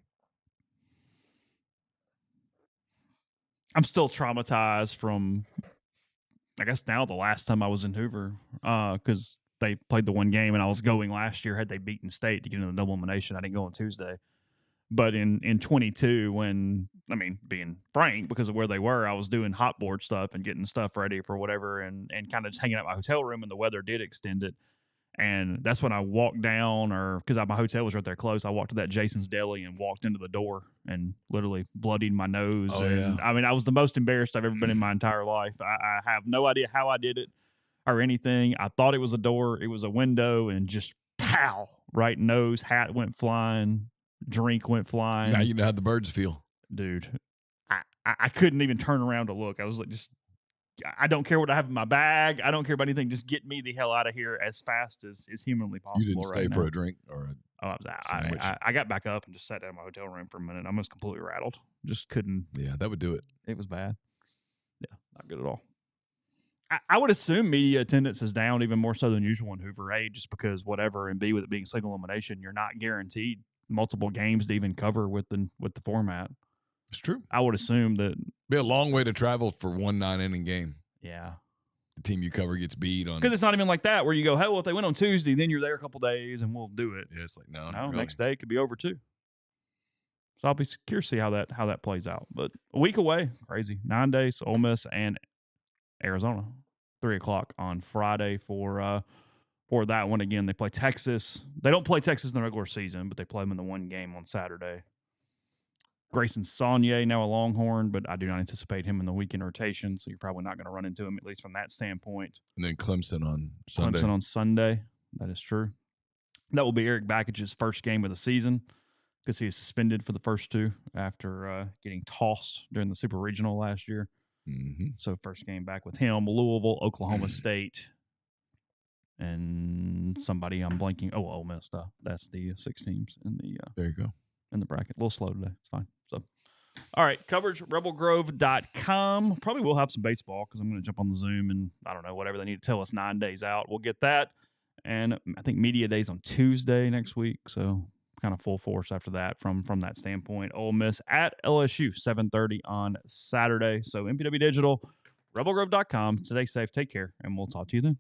I'm still traumatized from, I guess now the last time I was in Hoover, because they played the one game and I was going last year. Had they beaten State to get into the double elimination, I didn't go on Tuesday. But in 22, when, I mean, being frank, because of where they were, I was doing hot board stuff and getting stuff ready for whatever, and kind of just hanging out in my hotel room, and the weather did extend it. And that's when I walked down, or because my hotel was right there close, I walked to that Jason's Deli and walked into the door and literally bloodied my nose. Oh, and yeah. I mean, I was the most embarrassed I've ever been in my entire life. I have no idea how I did it or anything. I thought it was a door. It was a window, and just pow, right nose, hat went flying, drink went flying. Now you know how the birds feel. Dude, I couldn't even turn around to look. I was like, I don't care what I have in my bag. I don't care about anything. Just get me the hell out of here as fast as is humanly possible. You didn't stay for a drink or I was out. I got back up and just sat down in my hotel room for a minute. I was completely rattled. Just couldn't. Yeah, that would do it. It was bad. Yeah, not good at all. I would assume media attendance is down even more so than usual in Hoover A, just because whatever, and B, with it being single elimination, you're not guaranteed multiple games to even cover with the format. It's true. I would assume that be a long way to travel for one 9-inning game. Yeah. The team you cover gets beat on. Because it's not even like that where you go, hey, well, if they went on Tuesday, then you're there a couple days and we'll do it. Yeah, it's like, no, really. Next day it could be over too. So I'll be curious to see how that plays out. But a week away, crazy. 9 days, Ole Miss and Arizona, 3:00 on Friday for that one. Again, they play Texas. They don't play Texas in the regular season, but they play them in the one game on Saturday. Grayson Saunier, now a Longhorn, but I do not anticipate him in the weekend rotation, so you're probably not going to run into him, at least from that standpoint. And then Clemson on Sunday. Clemson on Sunday. That is true. That will be Eric Backage's first game of the season because he is suspended for the first two after getting tossed during the Super Regional last year. Mm-hmm. So first game back with him. Louisville, Oklahoma State, and somebody I'm blanking. Oh, Ole Miss. That's the 6 teams in the there you go. In the bracket. A little slow today. It's fine. So, all right. Coverage, rebelgrove.com. Probably will have some baseball because I'm going to jump on the Zoom and, I don't know, whatever they need to tell us 9 days out. We'll get that. And I think media day's on Tuesday next week. So, kind of full force after that from that standpoint. Ole Miss at LSU, 7:30 on Saturday. So, MPW Digital, rebelgrove.com. Stay safe. Take care. And we'll talk to you then.